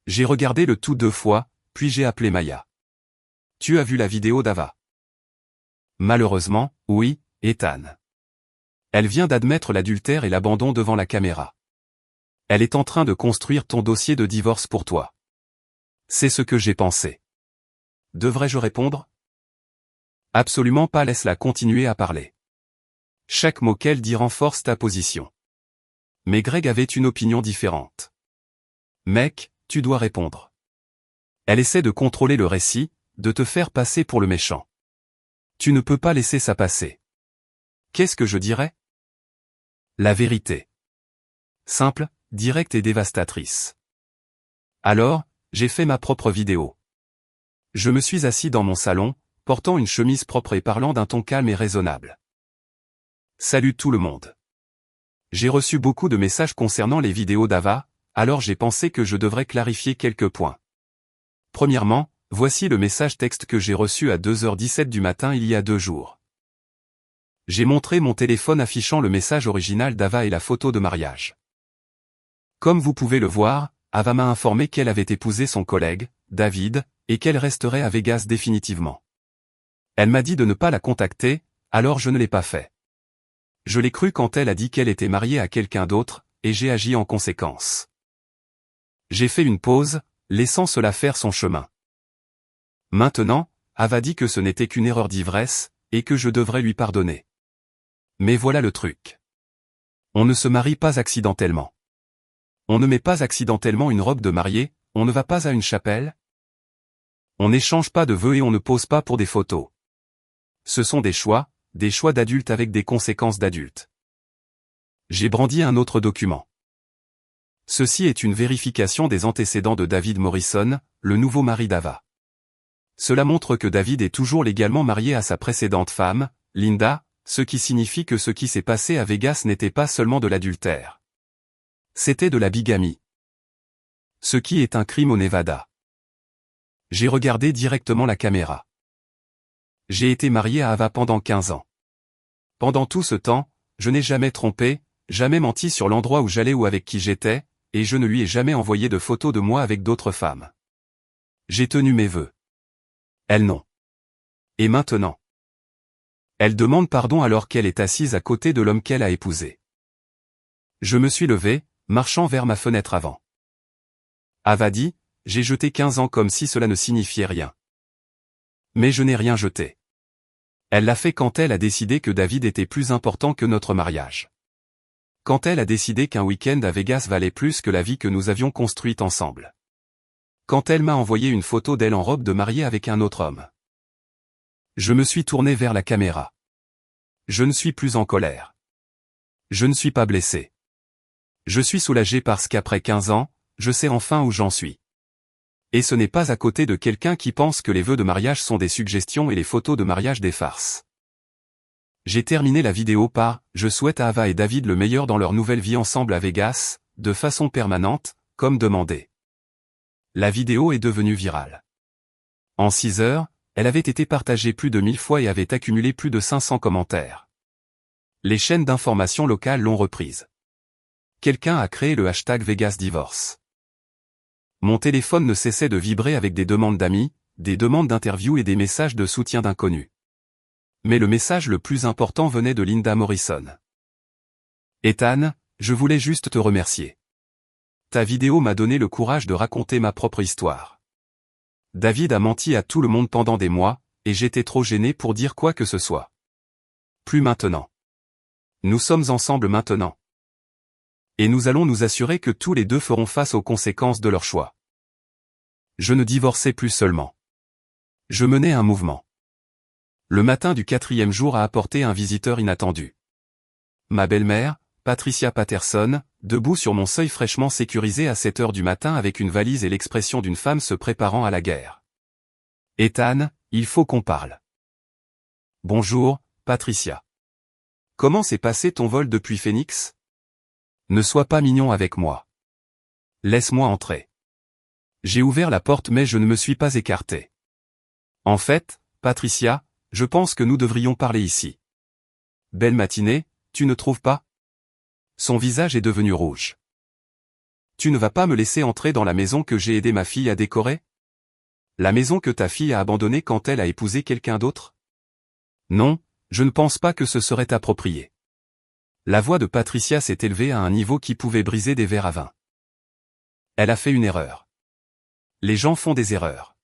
J'ai regardé le tout 2 fois, puis j'ai appelé Maya. Tu as vu la vidéo d'Ava? Malheureusement, oui, Ethan. Elle vient d'admettre l'adultère et l'abandon devant la caméra. Elle est en train de construire ton dossier de divorce pour toi. C'est ce que j'ai pensé. Devrais-je répondre? Absolument pas, laisse-la continuer à parler. Chaque mot qu'elle dit renforce ta position. Mais Greg avait une opinion différente. Mec, tu dois répondre. Elle essaie de contrôler le récit, de te faire passer pour le méchant. Tu ne peux pas laisser ça passer. Qu'est-ce que je dirais? La vérité. Simple, directe et dévastatrice. Alors, j'ai fait ma propre vidéo. Je me suis assis dans mon salon, portant une chemise propre et parlant d'un ton calme et raisonnable. Salut tout le monde. J'ai reçu beaucoup de messages concernant les vidéos d'Ava, alors j'ai pensé que je devrais clarifier quelques points. Premièrement, voici le message texte que j'ai reçu à 2h17 du matin il y a 2 jours. J'ai montré mon téléphone affichant le message original d'Ava et la photo de mariage. Comme vous pouvez le voir, Ava m'a informé qu'elle avait épousé son collègue, David, et qu'elle resterait à Vegas définitivement. Elle m'a dit de ne pas la contacter, alors je ne l'ai pas fait. Je l'ai cru quand elle a dit qu'elle était mariée à quelqu'un d'autre, et j'ai agi en conséquence. J'ai fait une pause, laissant cela faire son chemin. Maintenant, Ava dit que ce n'était qu'une erreur d'ivresse, et que je devrais lui pardonner. Mais voilà le truc. On ne se marie pas accidentellement. On ne met pas accidentellement une robe de mariée, on ne va pas à une chapelle. On n'échange pas de vœux et on ne pose pas pour des photos. Ce sont des choix d'adultes avec des conséquences d'adultes. J'ai brandi un autre document. Ceci est une vérification des antécédents de David Morrison, le nouveau mari d'Ava. Cela montre que David est toujours légalement marié à sa précédente femme, Linda, ce qui signifie que ce qui s'est passé à Vegas n'était pas seulement de l'adultère. C'était de la bigamie. Ce qui est un crime au Nevada. J'ai regardé directement la caméra. J'ai été marié à Ava pendant 15 ans. Pendant tout ce temps, je n'ai jamais trompé, jamais menti sur l'endroit où j'allais ou avec qui j'étais, et je ne lui ai jamais envoyé de photos de moi avec d'autres femmes. J'ai tenu mes vœux. Elle non. Et maintenant? Elle demande pardon alors qu'elle est assise à côté de l'homme qu'elle a épousé. Je me suis levé, marchant vers ma fenêtre avant. Ava dit, j'ai jeté 15 ans comme si cela ne signifiait rien. Mais je n'ai rien jeté. Elle l'a fait quand elle a décidé que David était plus important que notre mariage. Quand elle a décidé qu'un week-end à Vegas valait plus que la vie que nous avions construite ensemble. Quand elle m'a envoyé une photo d'elle en robe de mariée avec un autre homme. Je me suis tourné vers la caméra. Je ne suis plus en colère. Je ne suis pas blessé. Je suis soulagé parce qu'après 15 ans, je sais enfin où j'en suis. Et ce n'est pas à côté de quelqu'un qui pense que les vœux de mariage sont des suggestions et les photos de mariage des farces. J'ai terminé la vidéo par « Je souhaite à Ava et David le meilleur dans leur nouvelle vie ensemble à Vegas, de façon permanente, comme demandé ». La vidéo est devenue virale. En 6 heures, elle avait été partagée plus de 1000 fois et avait accumulé plus de 500 commentaires. Les chaînes d'information locales l'ont reprise. quelqu'un a créé le hashtag #VegasDivorce. Mon téléphone ne cessait de vibrer avec des demandes d'amis, des demandes d'interview et des messages de soutien d'inconnus. Mais le message le plus important venait de Linda Morrison. Ethan, je voulais juste te remercier. Ta vidéo m'a donné le courage de raconter ma propre histoire. David a menti à tout le monde pendant des mois, et j'étais trop gêné pour dire quoi que ce soit. Plus maintenant. Nous sommes ensemble maintenant. Et nous allons nous assurer que tous les deux feront face aux conséquences de leur choix. Je ne divorçais plus seulement. Je menais un mouvement. Le matin du 4e jour a apporté un visiteur inattendu. Ma belle-mère, Patricia Patterson, debout sur mon seuil fraîchement sécurisé à 7 heures du matin avec une valise et l'expression d'une femme se préparant à la guerre. Ethan, il faut qu'on parle. Bonjour, Patricia. Comment s'est passé ton vol depuis Phoenix? Ne sois pas mignon avec moi. Laisse-moi entrer. J'ai ouvert la porte mais je ne me suis pas écarté. En fait, Patricia, je pense que nous devrions parler ici. Belle matinée, tu ne trouves pas? Son visage est devenu rouge. Tu ne vas pas me laisser entrer dans la maison que j'ai aidé ma fille à décorer? La maison que ta fille a abandonnée quand elle a épousé quelqu'un d'autre? Non, je ne pense pas que ce serait approprié. La voix de Patricia s'est élevée à un niveau qui pouvait briser des verres à vin. Elle a fait une erreur. Les gens font des erreurs.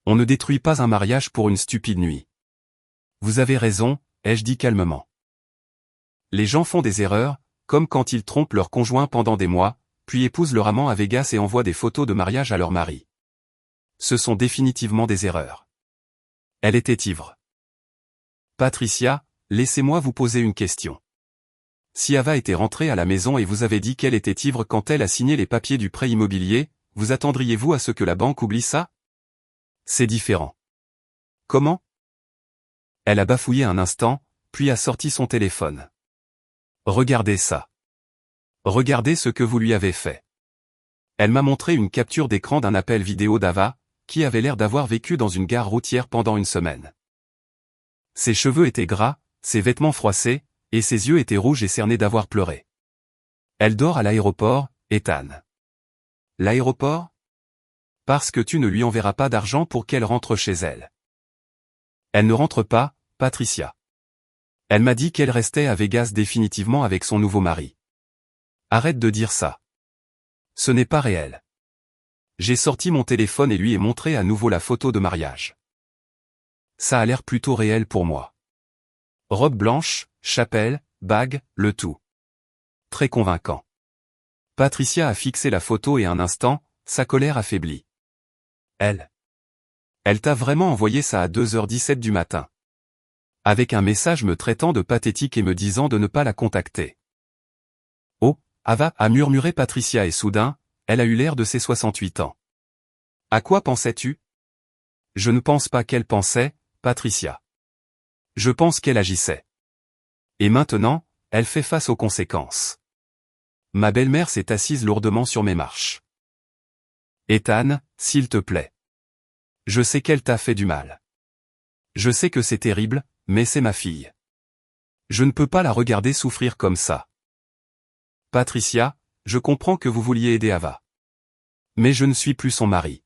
On ne détruit pas un mariage pour une stupide nuit. Vous avez raison, ai-je dit calmement. Les gens font des erreurs, comme quand ils trompent leur conjoint pendant des mois, puis épousent leur amant à Vegas et envoient des photos de mariage à leur mari. Ce sont définitivement des erreurs. Elle était ivre. Patricia, laissez-moi vous poser une question. Si Ava était rentrée à la maison et vous avez dit qu'elle était ivre quand elle a signé les papiers du prêt immobilier, vous attendriez-vous à ce que la banque oublie ça? C'est différent. Comment? Elle a bafouillé un instant, puis a sorti son téléphone. Regardez ça. Regardez ce que vous lui avez fait. Elle m'a montré une capture d'écran d'un appel vidéo d'Ava, qui avait l'air d'avoir vécu dans une gare routière pendant une semaine. Ses cheveux étaient gras, ses vêtements froissés, et ses yeux étaient rouges et cernés d'avoir pleuré. Elle dort à l'aéroport, Ethan. L'aéroport? Parce que tu ne lui enverras pas d'argent pour qu'elle rentre chez elle. Elle ne rentre pas, Patricia. Elle m'a dit qu'elle restait à Vegas définitivement avec son nouveau mari. Arrête de dire ça. Ce n'est pas réel. J'ai sorti mon téléphone et lui ai montré à nouveau la photo de mariage. Ça a l'air plutôt réel pour moi. Robe blanche, chapelle, bague, le tout. Très convaincant. Patricia a fixé la photo et un instant, sa colère affaiblit. Elle t'a vraiment envoyé ça à 2h17 du matin. Avec un message me traitant de pathétique et me disant de ne pas la contacter. Oh, Ava, a murmuré Patricia et soudain, elle a eu l'air de ses 68 ans. À quoi pensais-tu? Je ne pense pas qu'elle pensait, Patricia. Je pense qu'elle agissait. Et maintenant, elle fait face aux conséquences. Ma belle-mère s'est assise lourdement sur mes marches. Ethan, s'il te plaît. Je sais qu'elle t'a fait du mal. Je sais que c'est terrible, mais c'est ma fille. Je ne peux pas la regarder souffrir comme ça. Patricia, je comprends que vous vouliez aider Ava. Mais je ne suis plus son mari.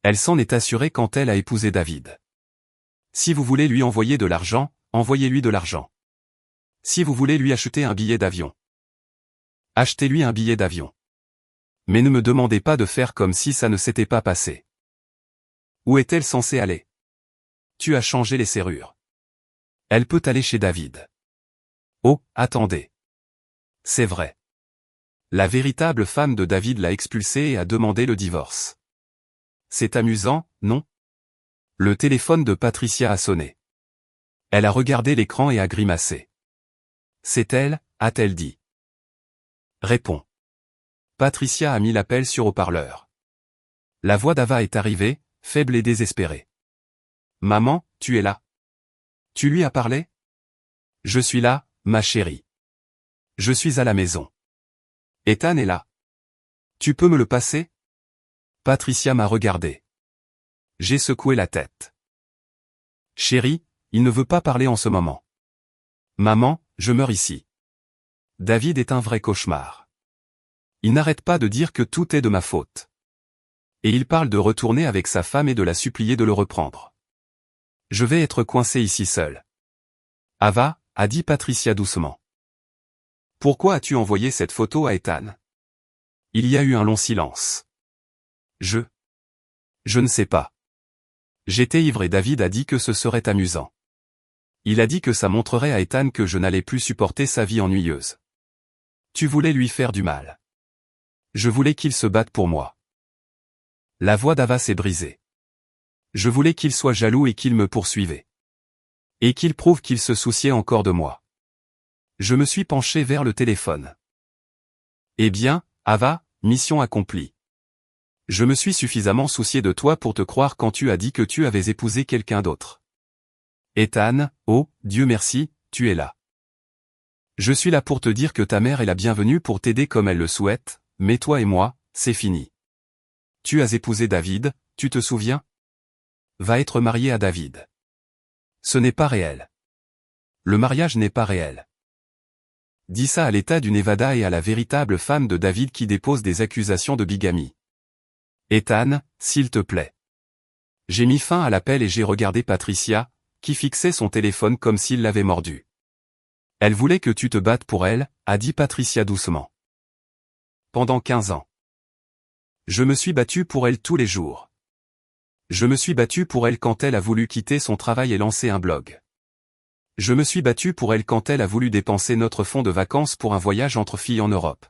Elle s'en est assurée quand elle a épousé David. Si vous voulez lui envoyer de l'argent, envoyez-lui de l'argent. Si vous voulez lui acheter un billet d'avion, achetez-lui un billet d'avion. Mais ne me demandez pas de faire comme si ça ne s'était pas passé. Où est-elle censée aller? Tu as changé les serrures. Elle peut aller chez David. Oh, attendez. C'est vrai. La véritable femme de David l'a expulsée et a demandé le divorce. C'est amusant, non? Le téléphone de Patricia a sonné. Elle a regardé l'écran et a grimacé. C'est elle, a-t-elle dit. Réponds. Patricia a mis l'appel sur haut-parleur. La voix d'Ava est arrivée, faible et désespérée. Maman, tu es là. Tu lui as parlé? Je suis là, ma chérie. Je suis à la maison. Ethan est là. Tu peux me le passer? Patricia m'a regardé. J'ai secoué la tête. Chérie, il ne veut pas parler en ce moment. Maman, je meurs ici. David est un vrai cauchemar. Il n'arrête pas de dire que tout est de ma faute. Et il parle de retourner avec sa femme et de la supplier de le reprendre. Je vais être coincé ici seul. Ava, a dit Patricia doucement. Pourquoi as-tu envoyé cette photo à Ethan? Il y a eu un long silence. Je ne sais pas. J'étais ivre et David a dit que ce serait amusant. Il a dit que ça montrerait à Ethan que je n'allais plus supporter sa vie ennuyeuse. Tu voulais lui faire du mal. Je voulais qu'il se batte pour moi. La voix d'Ava s'est brisée. Je voulais qu'il soit jaloux et qu'il me poursuivait. Et qu'il prouve qu'il se souciait encore de moi. Je me suis penché vers le téléphone. Eh bien, Ava, mission accomplie. Je me suis suffisamment soucié de toi pour te croire quand tu as dit que tu avais épousé quelqu'un d'autre. Ethan, oh, Dieu merci, tu es là. Je suis là pour te dire que ta mère est la bienvenue pour t'aider comme elle le souhaite, mais toi et moi, c'est fini. Tu as épousé David, tu te souviens? Va être marié à David. Ce n'est pas réel. Le mariage n'est pas réel. Dis ça à l'état du Nevada et à la véritable femme de David qui dépose des accusations de bigamie. Ethan, s'il te plaît. J'ai mis fin à l'appel et j'ai regardé Patricia, qui fixait son téléphone comme s'il l'avait mordu. Elle voulait que tu te battes pour elle, a dit Patricia doucement. Pendant 15 ans. Je me suis battu pour elle tous les jours. Je me suis battu pour elle quand elle a voulu quitter son travail et lancer un blog. Je me suis battu pour elle quand elle a voulu dépenser notre fonds de vacances pour un voyage entre filles en Europe.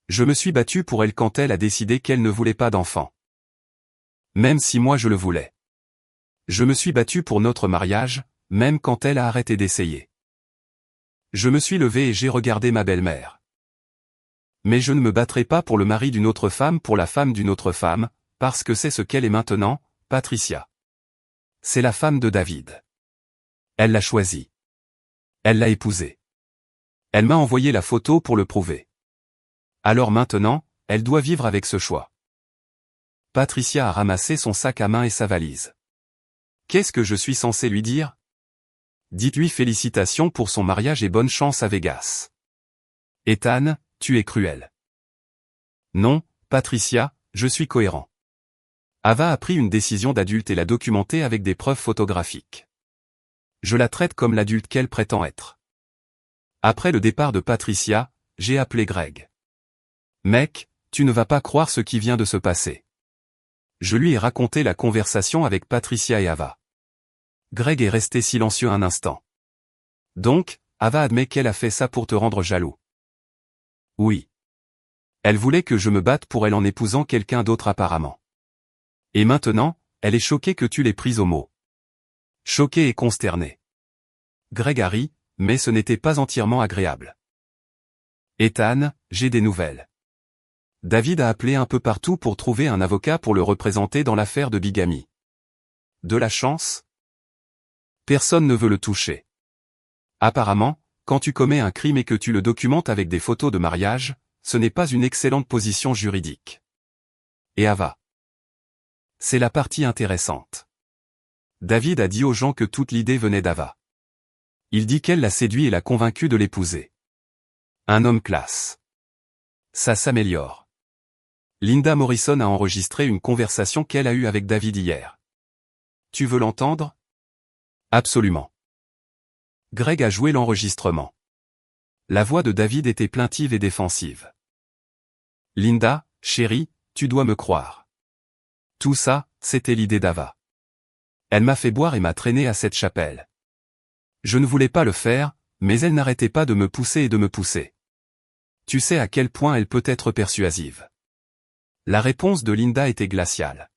Je me suis battu pour elle quand elle a décidé qu'elle ne voulait pas d'enfant. Même si moi je le voulais. Je me suis battu pour notre mariage, même quand elle a arrêté d'essayer. Je me suis levé et j'ai regardé ma belle-mère. Mais je ne me battrai pas pour le mari d'une autre femme pour la femme d'une autre femme, parce que c'est ce qu'elle est maintenant, Patricia. C'est la femme de David. Elle l'a choisie. Elle l'a épousée. Elle m'a envoyé la photo pour le prouver. Alors maintenant, elle doit vivre avec ce choix. Patricia a ramassé son sac à main et sa valise. Qu'est-ce que je suis censé lui dire? Dites-lui félicitations pour son mariage et bonne chance à Vegas. Ethan, tu es cruel. Non, Patricia, je suis cohérent. Ava a pris une décision d'adulte et l'a documentée avec des preuves photographiques. Je la traite comme l'adulte qu'elle prétend être. Après le départ de Patricia, j'ai appelé Greg. Mec, tu ne vas pas croire ce qui vient de se passer. Je lui ai raconté la conversation avec Patricia et Ava. Greg est resté silencieux un instant. Donc, Ava admet qu'elle a fait ça pour te rendre jaloux. Oui. Elle voulait que je me batte pour elle en épousant quelqu'un d'autre apparemment. Et maintenant, elle est choquée que tu l'aies prise au mot. Choquée et consternée. Greg a ri, mais ce n'était pas entièrement agréable. Ethan, j'ai des nouvelles. David a appelé un peu partout pour trouver un avocat pour le représenter dans l'affaire de bigamie. De la chance? Personne ne veut le toucher. Apparemment, quand tu commets un crime et que tu le documentes avec des photos de mariage, ce n'est pas une excellente position juridique. Et Ava. C'est la partie intéressante. David a dit aux gens que toute l'idée venait d'Ava. Il dit qu'elle l'a séduit et l'a convaincu de l'épouser. Un homme classe. Ça s'améliore. Linda Morrison a enregistré une conversation qu'elle a eue avec David hier. Tu veux l'entendre? Absolument. Greg a joué l'enregistrement. La voix de David était plaintive et défensive. Linda, chérie, tu dois me croire. Tout ça, c'était l'idée d'Ava. Elle m'a fait boire et m'a traîné à cette chapelle. Je ne voulais pas le faire, mais elle n'arrêtait pas de me pousser et de me pousser. Tu sais à quel point elle peut être persuasive. La réponse de Linda était glaciale.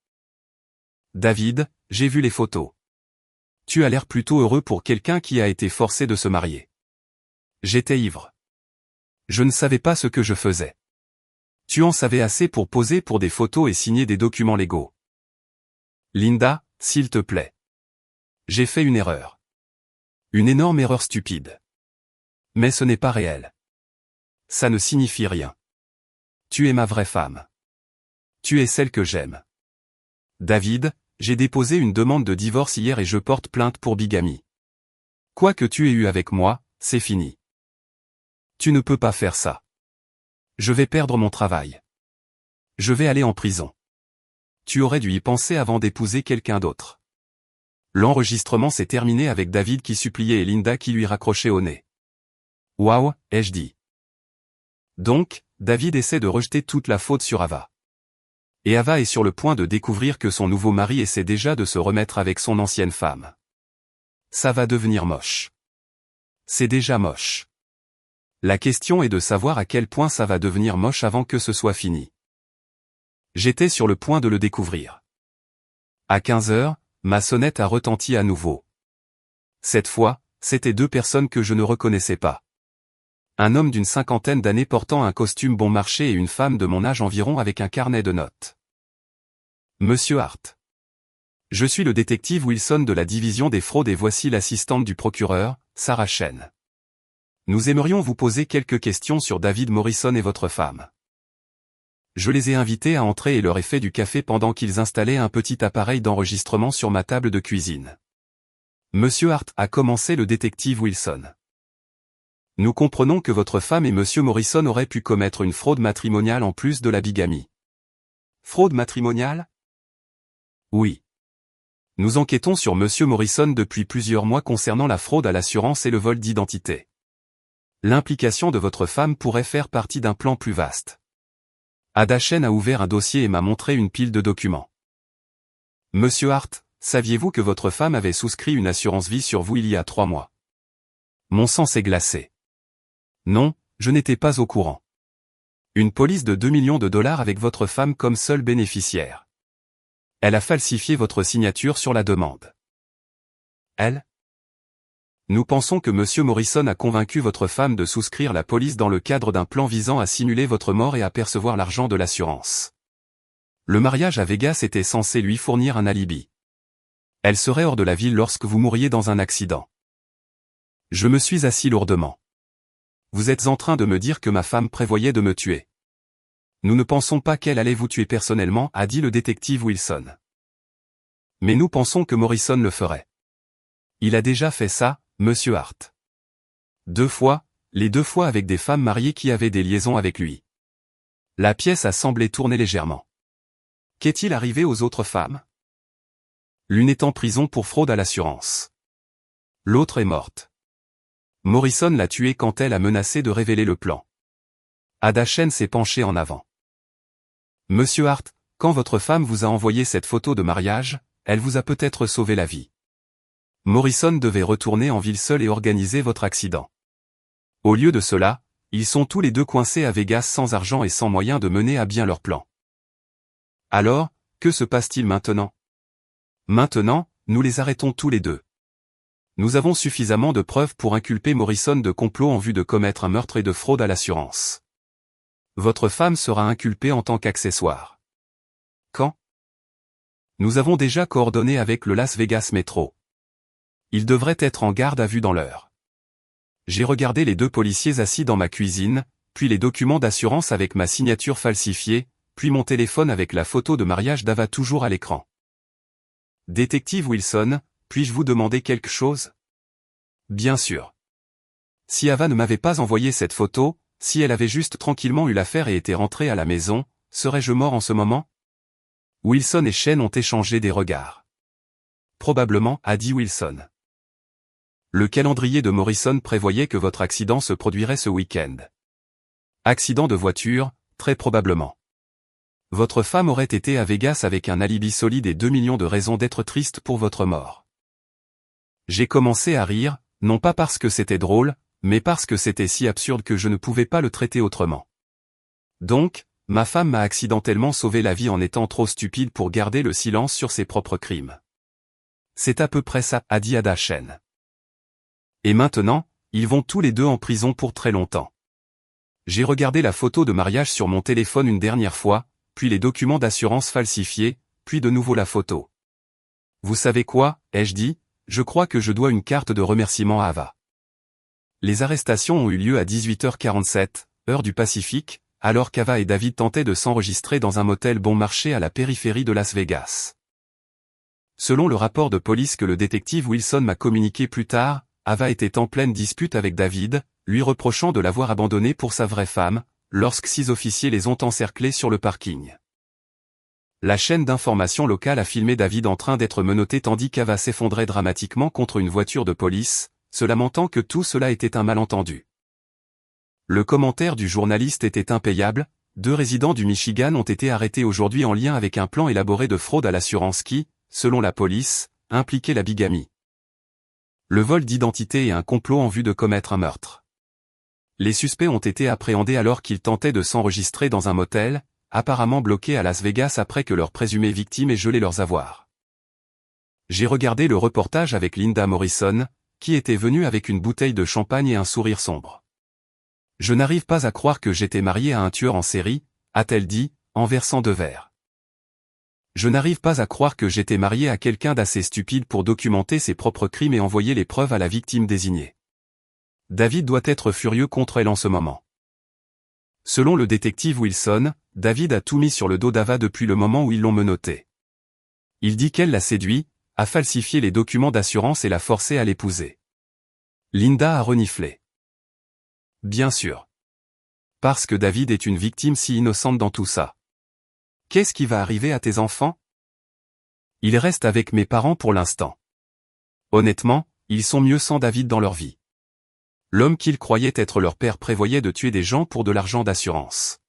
David, j'ai vu les photos. Tu as l'air plutôt heureux pour quelqu'un qui a été forcé de se marier. J'étais ivre. Je ne savais pas ce que je faisais. Tu en savais assez pour poser pour des photos et signer des documents légaux. Linda, s'il te plaît. J'ai fait une erreur. Une énorme erreur stupide. Mais ce n'est pas réel. Ça ne signifie rien. Tu es ma vraie femme. Tu es celle que j'aime. David, j'ai déposé une demande de divorce hier et je porte plainte pour bigamie. Quoi que tu aies eu avec moi, c'est fini. Tu ne peux pas faire ça. Je vais perdre mon travail. Je vais aller en prison. Tu aurais dû y penser avant d'épouser quelqu'un d'autre. L'enregistrement s'est terminé avec David qui suppliait et Linda qui lui raccrochait au nez. Waouh, ai-je dit. Donc, David essaie de rejeter toute la faute sur Ava. Et Ava est sur le point de découvrir que son nouveau mari essaie déjà de se remettre avec son ancienne femme. Ça va devenir moche. C'est déjà moche. La question est de savoir à quel point ça va devenir moche avant que ce soit fini. J'étais sur le point de le découvrir. À 15 heures, ma sonnette a retenti à nouveau. Cette fois, c'étaient deux personnes que je ne reconnaissais pas. Un homme d'une cinquantaine d'années portant un costume bon marché et une femme de mon âge environ avec un carnet de notes. Monsieur Hart. Je suis le détective Wilson de la division des fraudes et voici l'assistante du procureur, Sarah Chen. Nous aimerions vous poser quelques questions sur David Morrison et votre femme. Je les ai invités à entrer et leur ai fait du café pendant qu'ils installaient un petit appareil d'enregistrement sur ma table de cuisine. Monsieur Hart, a commencé le détective Wilson. Nous comprenons que votre femme et Monsieur Morrison auraient pu commettre une fraude matrimoniale en plus de la bigamie. Fraude matrimoniale? Oui. Nous enquêtons sur Monsieur Morrison depuis plusieurs mois concernant la fraude à l'assurance et le vol d'identité. L'implication de votre femme pourrait faire partie d'un plan plus vaste. Ada Chen a ouvert un dossier et m'a montré une pile de documents. Monsieur Hart, saviez-vous que votre femme avait souscrit une assurance vie sur vous il y a 3 mois? Mon sang s'est glacé. Non, je n'étais pas au courant. Une police de 2 millions de dollars avec votre femme comme seule bénéficiaire. Elle a falsifié votre signature sur la demande. Elle? Nous pensons que Monsieur Morrison a convaincu votre femme de souscrire la police dans le cadre d'un plan visant à simuler votre mort et à percevoir l'argent de l'assurance. Le mariage à Vegas était censé lui fournir un alibi. Elle serait hors de la ville lorsque vous mourriez dans un accident. Je me suis assis lourdement. Vous êtes en train de me dire que ma femme prévoyait de me tuer. Nous ne pensons pas qu'elle allait vous tuer personnellement, a dit le détective Wilson. Mais nous pensons que Morrison le ferait. Il a déjà fait ça, Monsieur Hart. 2 fois, les 2 fois avec des femmes mariées qui avaient des liaisons avec lui. La pièce a semblé tourner légèrement. Qu'est-il arrivé aux autres femmes? L'une est en prison pour fraude à l'assurance. L'autre est morte. Morrison l'a tuée quand elle a menacé de révéler le plan. Ada Chen s'est penchée en avant. Monsieur Hart, quand votre femme vous a envoyé cette photo de mariage, elle vous a peut-être sauvé la vie. Morrison devait retourner en ville seul et organiser votre accident. Au lieu de cela, ils sont tous les deux coincés à Vegas sans argent et sans moyen de mener à bien leur plan. Alors, que se passe-t-il maintenant? Maintenant, nous les arrêtons tous les deux. Nous avons suffisamment de preuves pour inculper Morrison de complot en vue de commettre un meurtre et de fraude à l'assurance. Votre femme sera inculpée en tant qu'accessoire. Quand? Nous avons déjà coordonné avec le Las Vegas Metro. Il devrait être en garde à vue dans l'heure. J'ai regardé les 2 policiers assis dans ma cuisine, puis les documents d'assurance avec ma signature falsifiée, puis mon téléphone avec la photo de mariage d'Ava toujours à l'écran. Détective Wilson, puis-je vous demander quelque chose? Bien sûr. Si Ava ne m'avait pas envoyé cette photo, si elle avait juste tranquillement eu l'affaire et était rentrée à la maison, serais-je mort en ce moment? Wilson et Chen ont échangé des regards. Probablement, a dit Wilson. Le calendrier de Morrison prévoyait que votre accident se produirait ce week-end. Accident de voiture, très probablement. Votre femme aurait été à Vegas avec un alibi solide et 2 millions de raisons d'être triste pour votre mort. J'ai commencé à rire, non pas parce que c'était drôle, mais parce que c'était si absurde que je ne pouvais pas le traiter autrement. Donc, ma femme m'a accidentellement sauvé la vie en étant trop stupide pour garder le silence sur ses propres crimes. C'est à peu près ça, a dit Ada Chen. Et maintenant, ils vont tous les deux en prison pour très longtemps. J'ai regardé la photo de mariage sur mon téléphone une dernière fois, puis les documents d'assurance falsifiés, puis de nouveau la photo. Vous savez quoi, ai-je dit, je crois que je dois une carte de remerciement à Ava. Les arrestations ont eu lieu à 18h47, heure du Pacifique, alors qu'Ava et David tentaient de s'enregistrer dans un motel bon marché à la périphérie de Las Vegas. Selon le rapport de police que le détective Wilson m'a communiqué plus tard, Ava était en pleine dispute avec David, lui reprochant de l'avoir abandonné pour sa vraie femme, lorsque 6 officiers les ont encerclés sur le parking. La chaîne d'information locale a filmé David en train d'être menotté tandis qu'Ava s'effondrait dramatiquement contre une voiture de police, se lamentant que tout cela était un malentendu. Le commentaire du journaliste était impayable. 2 résidents du Michigan ont été arrêtés aujourd'hui en lien avec un plan élaboré de fraude à l'assurance qui, selon la police, impliquait la bigamie, le vol d'identité et un complot en vue de commettre un meurtre. Les suspects ont été appréhendés alors qu'ils tentaient de s'enregistrer dans un motel, apparemment bloqué à Las Vegas après que leurs présumées victimes aient gelé leurs avoirs. J'ai regardé le reportage avec Linda Morrison, qui était venue avec une bouteille de champagne et un sourire sombre. Je n'arrive pas à croire que j'étais mariée à un tueur en série, a-t-elle dit, en versant 2 verres. Je n'arrive pas à croire que j'étais mariée à quelqu'un d'assez stupide pour documenter ses propres crimes et envoyer les preuves à la victime désignée. David doit être furieux contre elle en ce moment. Selon le détective Wilson, David a tout mis sur le dos d'Ava depuis le moment où ils l'ont menotté. Il dit qu'elle l'a séduit, a falsifié les documents d'assurance et l'a forcé à l'épouser. Linda a reniflé. Bien sûr. Parce que David est une victime si innocente dans tout ça. Qu'est-ce qui va arriver à tes enfants? Ils restent avec mes parents pour l'instant. Honnêtement, ils sont mieux sans David dans leur vie. L'homme qu'ils croyaient être leur père prévoyait de tuer des gens pour de l'argent d'assurance.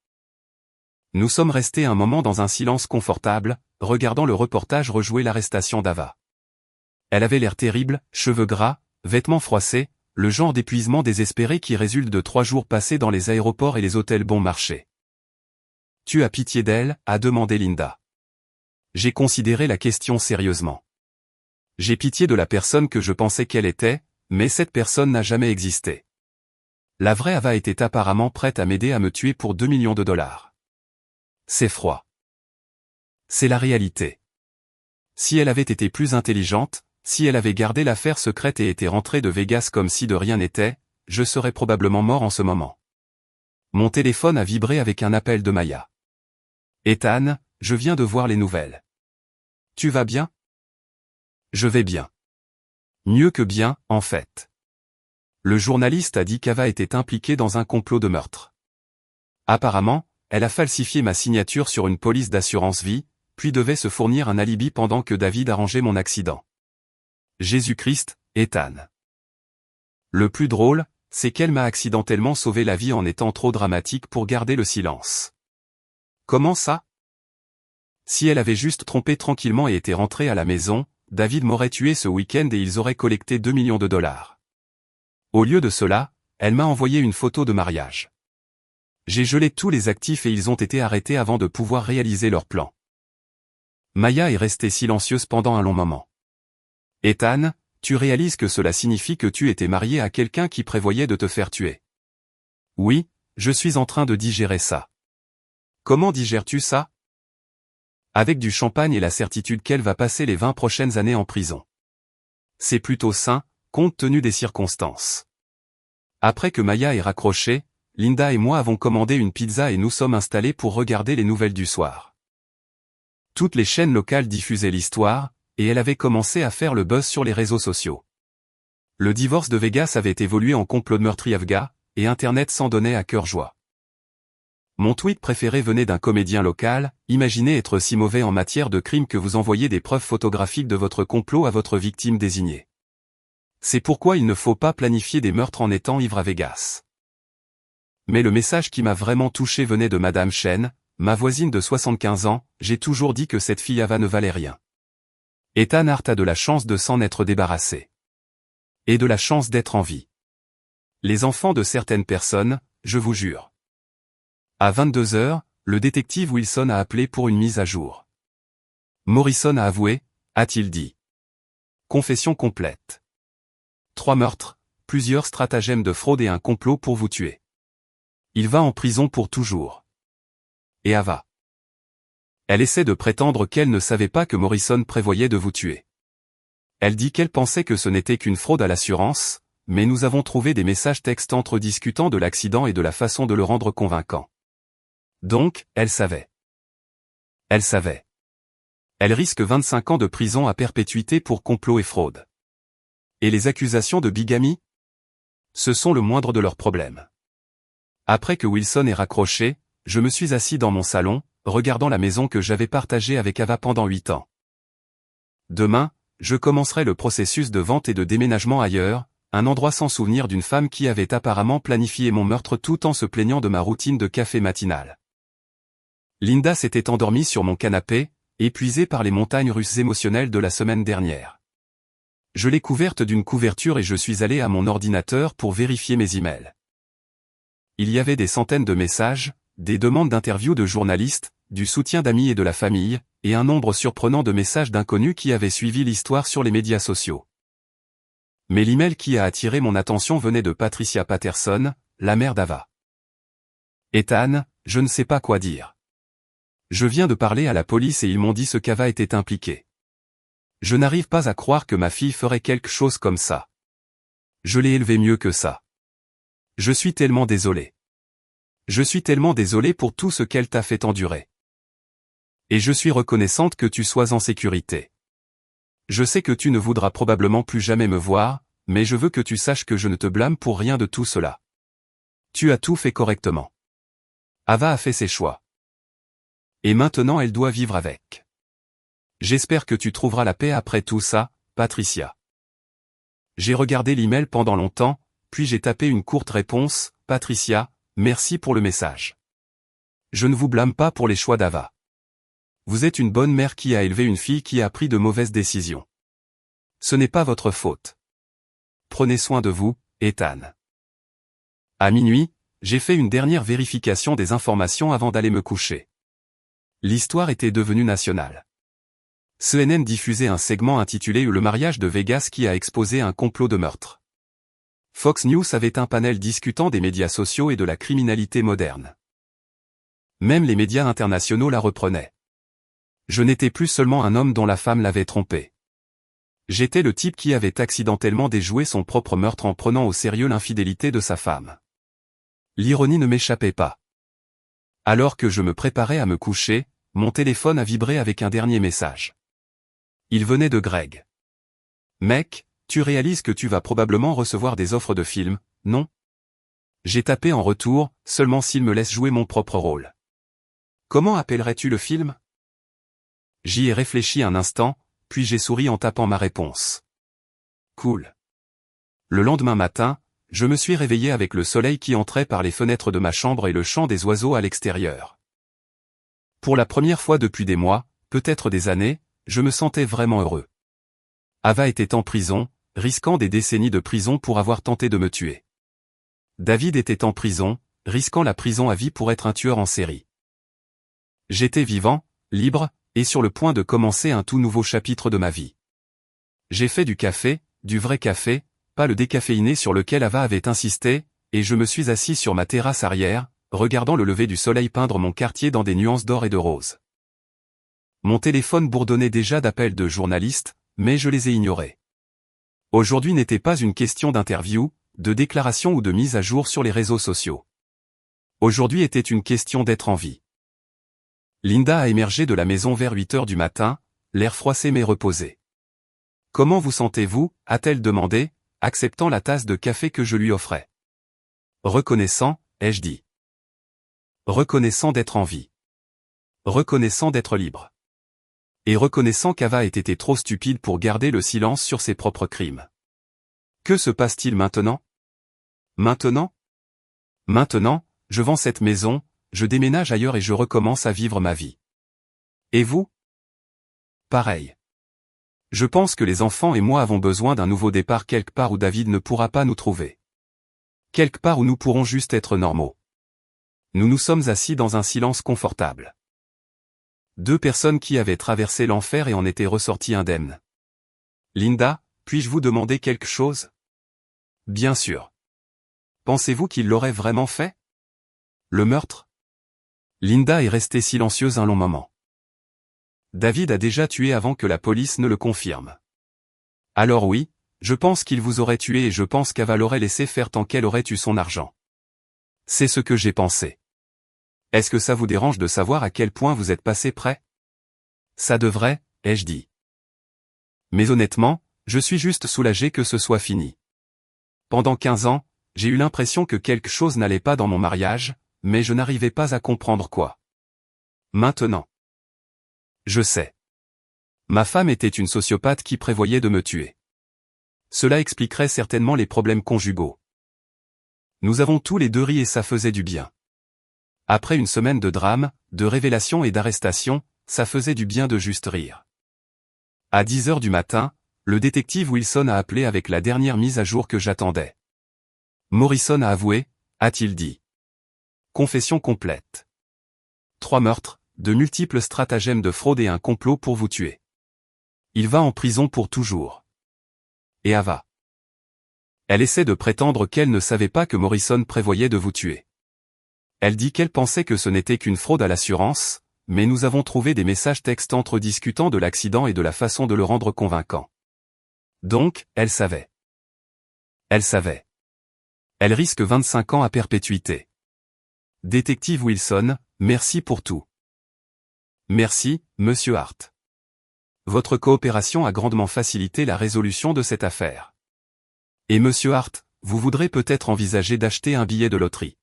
Nous sommes restés un moment dans un silence confortable, regardant le reportage rejouer l'arrestation d'Ava. Elle avait l'air terrible, cheveux gras, vêtements froissés, le genre d'épuisement désespéré qui résulte de 3 jours passés dans les aéroports et les hôtels bon marché. Tu as pitié d'elle, a demandé Linda. J'ai considéré la question sérieusement. J'ai pitié de la personne que je pensais qu'elle était, mais cette personne n'a jamais existé. La vraie Ava était apparemment prête à m'aider à me tuer pour 2 millions de dollars. C'est froid. C'est la réalité. Si elle avait été plus intelligente, si elle avait gardé l'affaire secrète et été rentrée de Vegas comme si de rien n'était, je serais probablement mort en ce moment. Mon téléphone a vibré avec un appel de Maya. Ethan, je viens de voir les nouvelles. Tu vas bien? Je vais bien. Mieux que bien, en fait. Le journaliste a dit qu'Ava était impliquée dans un complot de meurtre. Apparemment, elle a falsifié ma signature sur une police d'assurance vie, puis devait se fournir un alibi pendant que David arrangeait mon accident. Jésus-Christ, Ethan. Le plus drôle, c'est qu'elle m'a accidentellement sauvé la vie en étant trop dramatique pour garder le silence. Comment ça? Si elle avait juste trompé tranquillement et été rentrée à la maison, David m'aurait tué ce week-end et ils auraient collecté 2 millions de dollars. Au lieu de cela, elle m'a envoyé une photo de mariage. J'ai gelé tous les actifs et ils ont été arrêtés avant de pouvoir réaliser leur plan. Maya est restée silencieuse pendant un long moment. Ethan, tu réalises que cela signifie que tu étais marié à quelqu'un qui prévoyait de te faire tuer. Oui, je suis en train de digérer ça. Comment digères-tu ça? Avec du champagne et la certitude qu'elle va passer les 20 prochaines années en prison. C'est plutôt sain, compte tenu des circonstances. Après que Maya ait raccroché, Linda et moi avons commandé une pizza et nous sommes installés pour regarder les nouvelles du soir. Toutes les chaînes locales diffusaient l'histoire, et elle avait commencé à faire le buzz sur les réseaux sociaux. Le divorce de Vegas avait évolué en complot de meurtrier afghan, et Internet s'en donnait à cœur joie. Mon tweet préféré venait d'un comédien local, imaginez être si mauvais en matière de crime que vous envoyez des preuves photographiques de votre complot à votre victime désignée. C'est pourquoi il ne faut pas planifier des meurtres en étant ivre à Vegas. Mais le message qui m'a vraiment touché venait de Madame Chen, ma voisine de 75 ans, j'ai toujours dit que cette fille Ava ne valait rien. Ethan Hart a de la chance de s'en être débarrassé. Et de la chance d'être en vie. Les enfants de certaines personnes, je vous jure. À 22 heures, le détective Wilson a appelé pour une mise à jour. Morrison a avoué, a-t-il dit. Confession complète. 3 meurtres, plusieurs stratagèmes de fraude et un complot pour vous tuer. Il va en prison pour toujours. Et Ava. Elle essaie de prétendre qu'elle ne savait pas que Morrison prévoyait de vous tuer. Elle dit qu'elle pensait que ce n'était qu'une fraude à l'assurance, mais nous avons trouvé des messages textes entre discutant de l'accident et de la façon de le rendre convaincant. Donc, elle savait. Elle savait. Elle risque 25 ans de prison à perpétuité pour complot et fraude. Et les accusations de bigamie? Ce sont le moindre de leurs problèmes. Après que Wilson ait raccroché, je me suis assis dans mon salon, regardant la maison que j'avais partagée avec Ava pendant 8 ans. Demain, je commencerai le processus de vente et de déménagement ailleurs, un endroit sans souvenir d'une femme qui avait apparemment planifié mon meurtre tout en se plaignant de ma routine de café matinale. Linda s'était endormie sur mon canapé, épuisée par les montagnes russes émotionnelles de la semaine dernière. Je l'ai couverte d'une couverture et je suis allé à mon ordinateur pour vérifier mes emails. Il y avait des centaines de messages, des demandes d'interviews de journalistes, du soutien d'amis et de la famille, et un nombre surprenant de messages d'inconnus qui avaient suivi l'histoire sur les médias sociaux. Mais l'email qui a attiré mon attention venait de Patricia Patterson, la mère d'Ava. Ethan, je ne sais pas quoi dire. Je viens de parler à la police et ils m'ont dit ce qu'Ava était impliquée. Je n'arrive pas à croire que ma fille ferait quelque chose comme ça. Je l'ai élevée mieux que ça. Je suis tellement désolé. Je suis tellement désolé pour tout ce qu'elle t'a fait endurer. Et je suis reconnaissante que tu sois en sécurité. Je sais que tu ne voudras probablement plus jamais me voir, mais je veux que tu saches que je ne te blâme pour rien de tout cela. Tu as tout fait correctement. Ava a fait ses choix. Et maintenant elle doit vivre avec. J'espère que tu trouveras la paix après tout ça, Patricia. J'ai regardé l'email pendant longtemps, puis j'ai tapé une courte réponse, Patricia, merci pour le message. Je ne vous blâme pas pour les choix d'Ava. Vous êtes une bonne mère qui a élevé une fille qui a pris de mauvaises décisions. Ce n'est pas votre faute. Prenez soin de vous, Ethan. À minuit, j'ai fait une dernière vérification des informations avant d'aller me coucher. L'histoire était devenue nationale. CNN diffusait un segment intitulé Le mariage de Vegas qui a exposé un complot de meurtre. Fox News avait un panel discutant des médias sociaux et de la criminalité moderne. Même les médias internationaux la reprenaient. Je n'étais plus seulement un homme dont la femme l'avait trompé. J'étais le type qui avait accidentellement déjoué son propre meurtre en prenant au sérieux l'infidélité de sa femme. L'ironie ne m'échappait pas. Alors que je me préparais à me coucher, mon téléphone a vibré avec un dernier message. Il venait de Greg. Mec, tu réalises que tu vas probablement recevoir des offres de films, non? J'ai tapé en retour, seulement s'il me laisse jouer mon propre rôle. Comment appellerais-tu le film? J'y ai réfléchi un instant, puis j'ai souri en tapant ma réponse. Cool. Le lendemain matin, je me suis réveillé avec le soleil qui entrait par les fenêtres de ma chambre et le chant des oiseaux à l'extérieur. Pour la première fois depuis des mois, peut-être des années, je me sentais vraiment heureux. Ava était en prison, risquant des décennies de prison pour avoir tenté de me tuer. David était en prison, risquant la prison à vie pour être un tueur en série. J'étais vivant, libre, et sur le point de commencer un tout nouveau chapitre de ma vie. J'ai fait du café, du vrai café, pas le décaféiné sur lequel Ava avait insisté, et je me suis assis sur ma terrasse arrière, regardant le lever du soleil peindre mon quartier dans des nuances d'or et de rose. Mon téléphone bourdonnait déjà d'appels de journalistes, mais je les ai ignorés. Aujourd'hui n'était pas une question d'interview, de déclaration ou de mise à jour sur les réseaux sociaux. Aujourd'hui était une question d'être en vie. Linda a émergé de la maison vers 8 heures du matin, l'air froissé mais reposé. « Comment vous sentez-vous » a-t-elle demandé, acceptant la tasse de café que je lui offrais. « Reconnaissant » ai-je dit. Reconnaissant d'être en vie. Reconnaissant d'être libre. Et reconnaissant qu'Ava ait été trop stupide pour garder le silence sur ses propres crimes. Que se passe-t-il maintenant? Maintenant? Maintenant, je vends cette maison, je déménage ailleurs et je recommence à vivre ma vie. Et vous? Pareil. Je pense que les enfants et moi avons besoin d'un nouveau départ quelque part où David ne pourra pas nous trouver. Quelque part où nous pourrons juste être normaux. Nous nous sommes assis dans un silence confortable. Deux personnes qui avaient traversé l'enfer et en étaient ressorties indemnes. Linda, puis-je vous demander quelque chose? Bien sûr. Pensez-vous qu'il l'aurait vraiment fait? Le meurtre? Linda est restée silencieuse un long moment. David a déjà tué avant que la police ne le confirme. Alors oui, je pense qu'il vous aurait tué et je pense qu'Ava l'aurait laissé faire tant qu'elle aurait eu son argent. C'est ce que j'ai pensé. Est-ce que ça vous dérange de savoir à quel point vous êtes passé près? Ça devrait, ai-je dit. Mais honnêtement, je suis juste soulagé que ce soit fini. Pendant 15 ans, j'ai eu l'impression que quelque chose n'allait pas dans mon mariage, mais je n'arrivais pas à comprendre quoi. Maintenant. Je sais. Ma femme était une sociopathe qui prévoyait de me tuer. Cela expliquerait certainement les problèmes conjugaux. Nous avons tous les deux ri et ça faisait du bien. Après une semaine de drame, de révélations et d'arrestations, ça faisait du bien de juste rire. À 10 heures du matin, le détective Wilson a appelé avec la dernière mise à jour que j'attendais. Morrison a avoué, a-t-il dit. Confession complète. 3 meurtres, de multiples stratagèmes de fraude et un complot pour vous tuer. Il va en prison pour toujours. Et Ava. Elle essaie de prétendre qu'elle ne savait pas que Morrison prévoyait de vous tuer. Elle dit qu'elle pensait que ce n'était qu'une fraude à l'assurance, mais nous avons trouvé des messages textes entre discutant de l'accident et de la façon de le rendre convaincant. Donc, elle savait. Elle savait. Elle risque 25 ans à perpétuité. Détective Wilson, merci pour tout. Merci, Monsieur Hart. Votre coopération a grandement facilité la résolution de cette affaire. Et Monsieur Hart, vous voudrez peut-être envisager d'acheter un billet de loterie.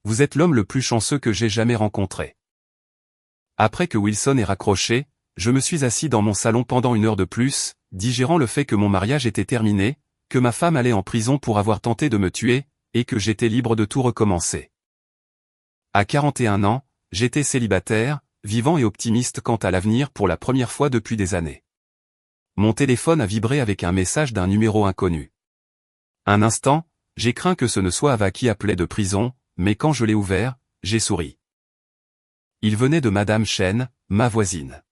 Vous êtes l'homme le plus chanceux que j'ai jamais rencontré. Après que Wilson ait raccroché, je me suis assis dans mon salon pendant 1 heure de plus, digérant le fait que mon mariage était terminé, que ma femme allait en prison pour avoir tenté de me tuer, et que j'étais libre de tout recommencer. À 41 ans, j'étais célibataire, vivant et optimiste quant à l'avenir pour la première fois depuis des années. Mon téléphone a vibré avec un message d'un numéro inconnu. Un instant, j'ai craint que ce ne soit Ava qui appelait de prison, mais quand je l'ai ouvert, j'ai souri. Il venait de Madame Chen, ma voisine.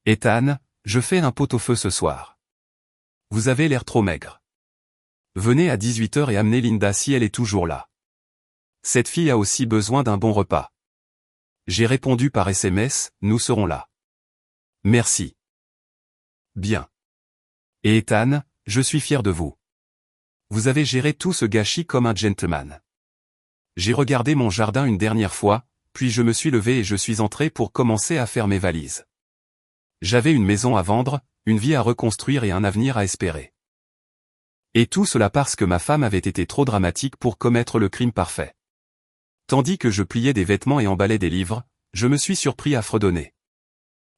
Ethan, je fais un pot-au-feu ce soir. Vous avez l'air trop maigre. Venez à 18 h et amenez Linda si elle est toujours là. Cette fille a aussi besoin d'un bon repas. J'ai répondu par SMS, nous serons là. Merci. Bien. Et Ethan, je suis fier de vous. Vous avez géré tout ce gâchis comme un gentleman. J'ai regardé mon jardin une dernière fois, puis je me suis levé et je suis entré pour commencer à faire mes valises. J'avais une maison à vendre, une vie à reconstruire et un avenir à espérer. Et tout cela parce que ma femme avait été trop dramatique pour commettre le crime parfait. Tandis que je pliais des vêtements et emballais des livres, je me suis surpris à fredonner.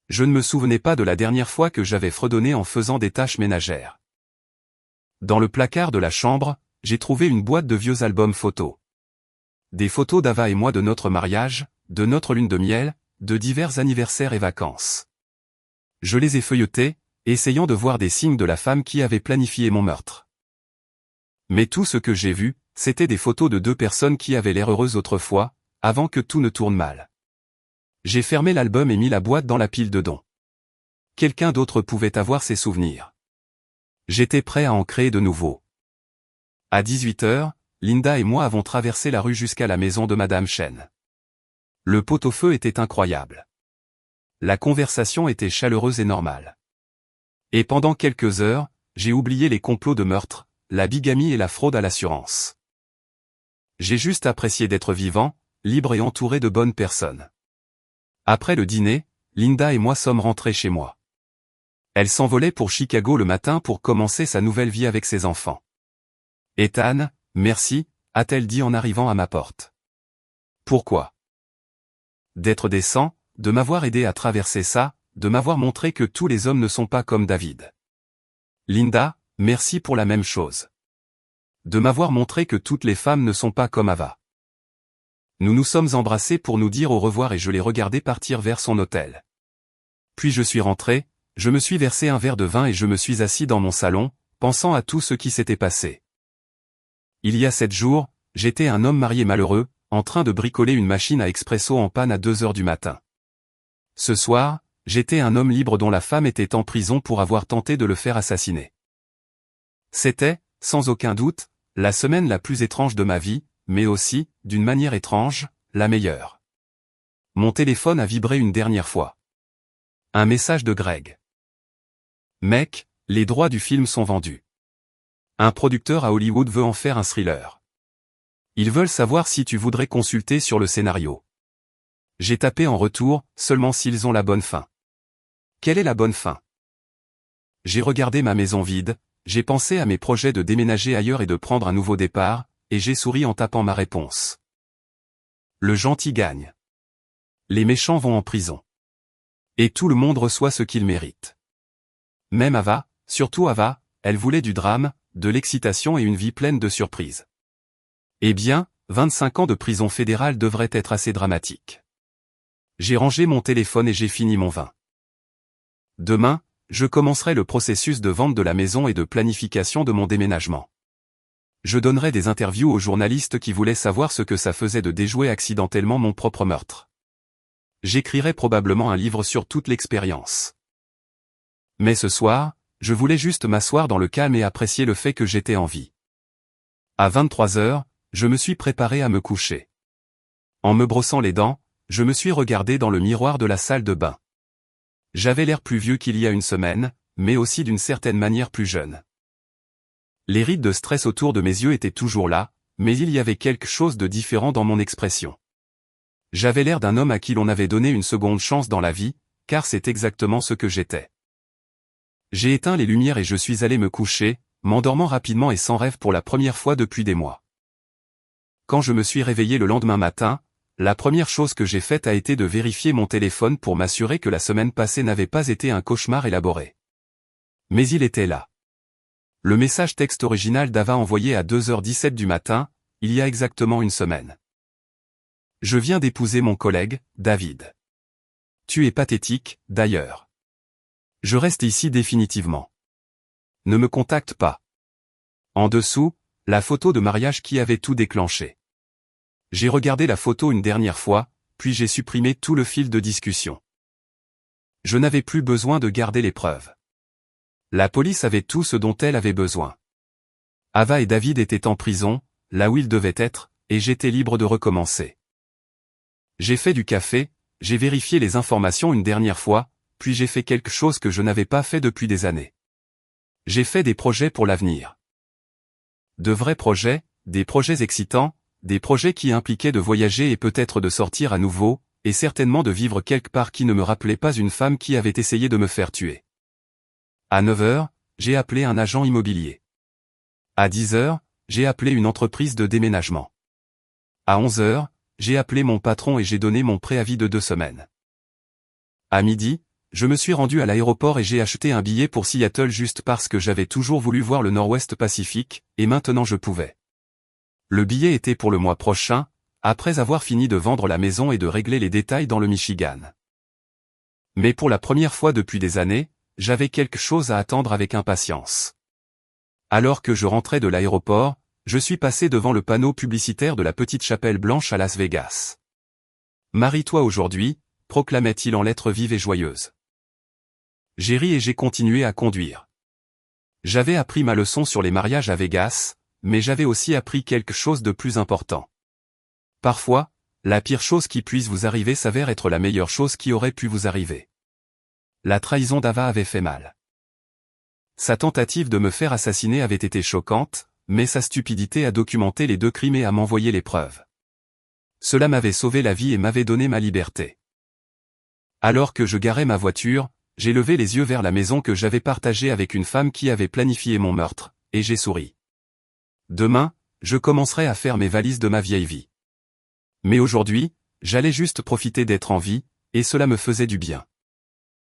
Je ne me souvenais pas de la dernière fois que j'avais fredonné en faisant des tâches ménagères. Dans le placard de la chambre, j'ai trouvé une boîte de vieux albums photos. Des photos d'Ava et moi de notre mariage, de notre lune de miel, de divers anniversaires et vacances. Je les ai feuilletés, essayant de voir des signes de la femme qui avait planifié mon meurtre. Mais tout ce que j'ai vu, c'était des photos de 2 personnes qui avaient l'air heureuses autrefois, avant que tout ne tourne mal. J'ai fermé l'album et mis la boîte dans la pile de dons. Quelqu'un d'autre pouvait avoir ces souvenirs. J'étais prêt à en créer de nouveaux. À 18 h, Linda et moi avons traversé la rue jusqu'à la maison de Madame Chen. Le pot-au-feu était incroyable. La conversation était chaleureuse et normale. Et pendant quelques heures, j'ai oublié les complots de meurtre, la bigamie et la fraude à l'assurance. J'ai juste apprécié d'être vivant, libre et entouré de bonnes personnes. Après le dîner, Linda et moi sommes rentrés chez moi. Elle s'envolait pour Chicago le matin pour commencer sa nouvelle vie avec ses enfants. Ethan, merci, a-t-elle dit en arrivant à ma porte. Pourquoi? D'être décent, de m'avoir aidé à traverser ça, de m'avoir montré que tous les hommes ne sont pas comme David. Linda, merci pour la même chose. De m'avoir montré que toutes les femmes ne sont pas comme Ava. Nous nous sommes embrassés pour nous dire au revoir et je l'ai regardé partir vers son hôtel. Puis je suis rentré, je me suis versé un verre de vin et je me suis assis dans mon salon, pensant à tout ce qui s'était passé. Il y a 7 jours, j'étais un homme marié malheureux, en train de bricoler une machine à expresso en panne à 2 h du matin. Ce soir, j'étais un homme libre dont la femme était en prison pour avoir tenté de le faire assassiner. C'était, sans aucun doute, la semaine la plus étrange de ma vie, mais aussi, d'une manière étrange, la meilleure. Mon téléphone a vibré une dernière fois. Un message de Greg. Mec, les droits du film sont vendus. Un producteur à Hollywood veut en faire un thriller. Ils veulent savoir si tu voudrais consulter sur le scénario. J'ai tapé en retour, seulement s'ils ont la bonne fin. Quelle est la bonne fin? J'ai regardé ma maison vide, j'ai pensé à mes projets de déménager ailleurs et de prendre un nouveau départ, et j'ai souri en tapant ma réponse. Le gentil gagne. Les méchants vont en prison. Et tout le monde reçoit ce qu'il mérite. Même Ava, surtout Ava, elle voulait du drame, de l'excitation et une vie pleine de surprises. Eh bien, 25 ans de prison fédérale devraient être assez dramatiques. J'ai rangé mon téléphone et j'ai fini mon vin. Demain, je commencerai le processus de vente de la maison et de planification de mon déménagement. Je donnerai des interviews aux journalistes qui voulaient savoir ce que ça faisait de déjouer accidentellement mon propre meurtre. J'écrirai probablement un livre sur toute l'expérience. Mais ce soir, je voulais juste m'asseoir dans le calme et apprécier le fait que j'étais en vie. À 23 heures, je me suis préparé à me coucher. En me brossant les dents, je me suis regardé dans le miroir de la salle de bain. J'avais l'air plus vieux qu'il y a une semaine, mais aussi d'une certaine manière plus jeune. Les rides de stress autour de mes yeux étaient toujours là, mais il y avait quelque chose de différent dans mon expression. J'avais l'air d'un homme à qui l'on avait donné une seconde chance dans la vie, car c'est exactement ce que j'étais. J'ai éteint les lumières et je suis allé me coucher, m'endormant rapidement et sans rêve pour la première fois depuis des mois. Quand je me suis réveillé le lendemain matin, la première chose que j'ai faite a été de vérifier mon téléphone pour m'assurer que la semaine passée n'avait pas été un cauchemar élaboré. Mais il était là. Le message texte original d'Ava envoyé à 2h17 du matin, il y a exactement une semaine. Je viens d'épouser mon collègue, David. Tu es pathétique, d'ailleurs. Je reste ici définitivement. Ne me contacte pas. En dessous, la photo de mariage qui avait tout déclenché. J'ai regardé la photo une dernière fois, puis j'ai supprimé tout le fil de discussion. Je n'avais plus besoin de garder les preuves. La police avait tout ce dont elle avait besoin. Ava et David étaient en prison, là où ils devaient être, et j'étais libre de recommencer. J'ai fait du café, j'ai vérifié les informations une dernière fois, puis j'ai fait quelque chose que je n'avais pas fait depuis des années. J'ai fait des projets pour l'avenir. De vrais projets, des projets excitants, des projets qui impliquaient de voyager et peut-être de sortir à nouveau, et certainement de vivre quelque part qui ne me rappelait pas une femme qui avait essayé de me faire tuer. À 9h, j'ai appelé un agent immobilier. À 10h, j'ai appelé une entreprise de déménagement. À 11h, j'ai appelé mon patron et j'ai donné mon préavis de 2 semaines. À midi, je me suis rendu à l'aéroport et j'ai acheté un billet pour Seattle juste parce que j'avais toujours voulu voir le Nord-Ouest Pacifique, et maintenant je pouvais. Le billet était pour le mois prochain, après avoir fini de vendre la maison et de régler les détails dans le Michigan. Mais pour la première fois depuis des années, j'avais quelque chose à attendre avec impatience. Alors que je rentrais de l'aéroport, je suis passé devant le panneau publicitaire de la petite chapelle blanche à Las Vegas. « Marie-toi aujourd'hui », proclamait-il en lettres vives et joyeuses. J'ai ri et j'ai continué à conduire. J'avais appris ma leçon sur les mariages à Vegas, mais j'avais aussi appris quelque chose de plus important. Parfois, la pire chose qui puisse vous arriver s'avère être la meilleure chose qui aurait pu vous arriver. La trahison d'Ava avait fait mal. Sa tentative de me faire assassiner avait été choquante, mais sa stupidité à documenter les 2 crimes et à m'envoyer les preuves. Cela m'avait sauvé la vie et m'avait donné ma liberté. Alors que je garais ma voiture, j'ai levé les yeux vers la maison que j'avais partagée avec une femme qui avait planifié mon meurtre, et j'ai souri. Demain, je commencerai à faire mes valises de ma vieille vie. Mais aujourd'hui, j'allais juste profiter d'être en vie, et cela me faisait du bien.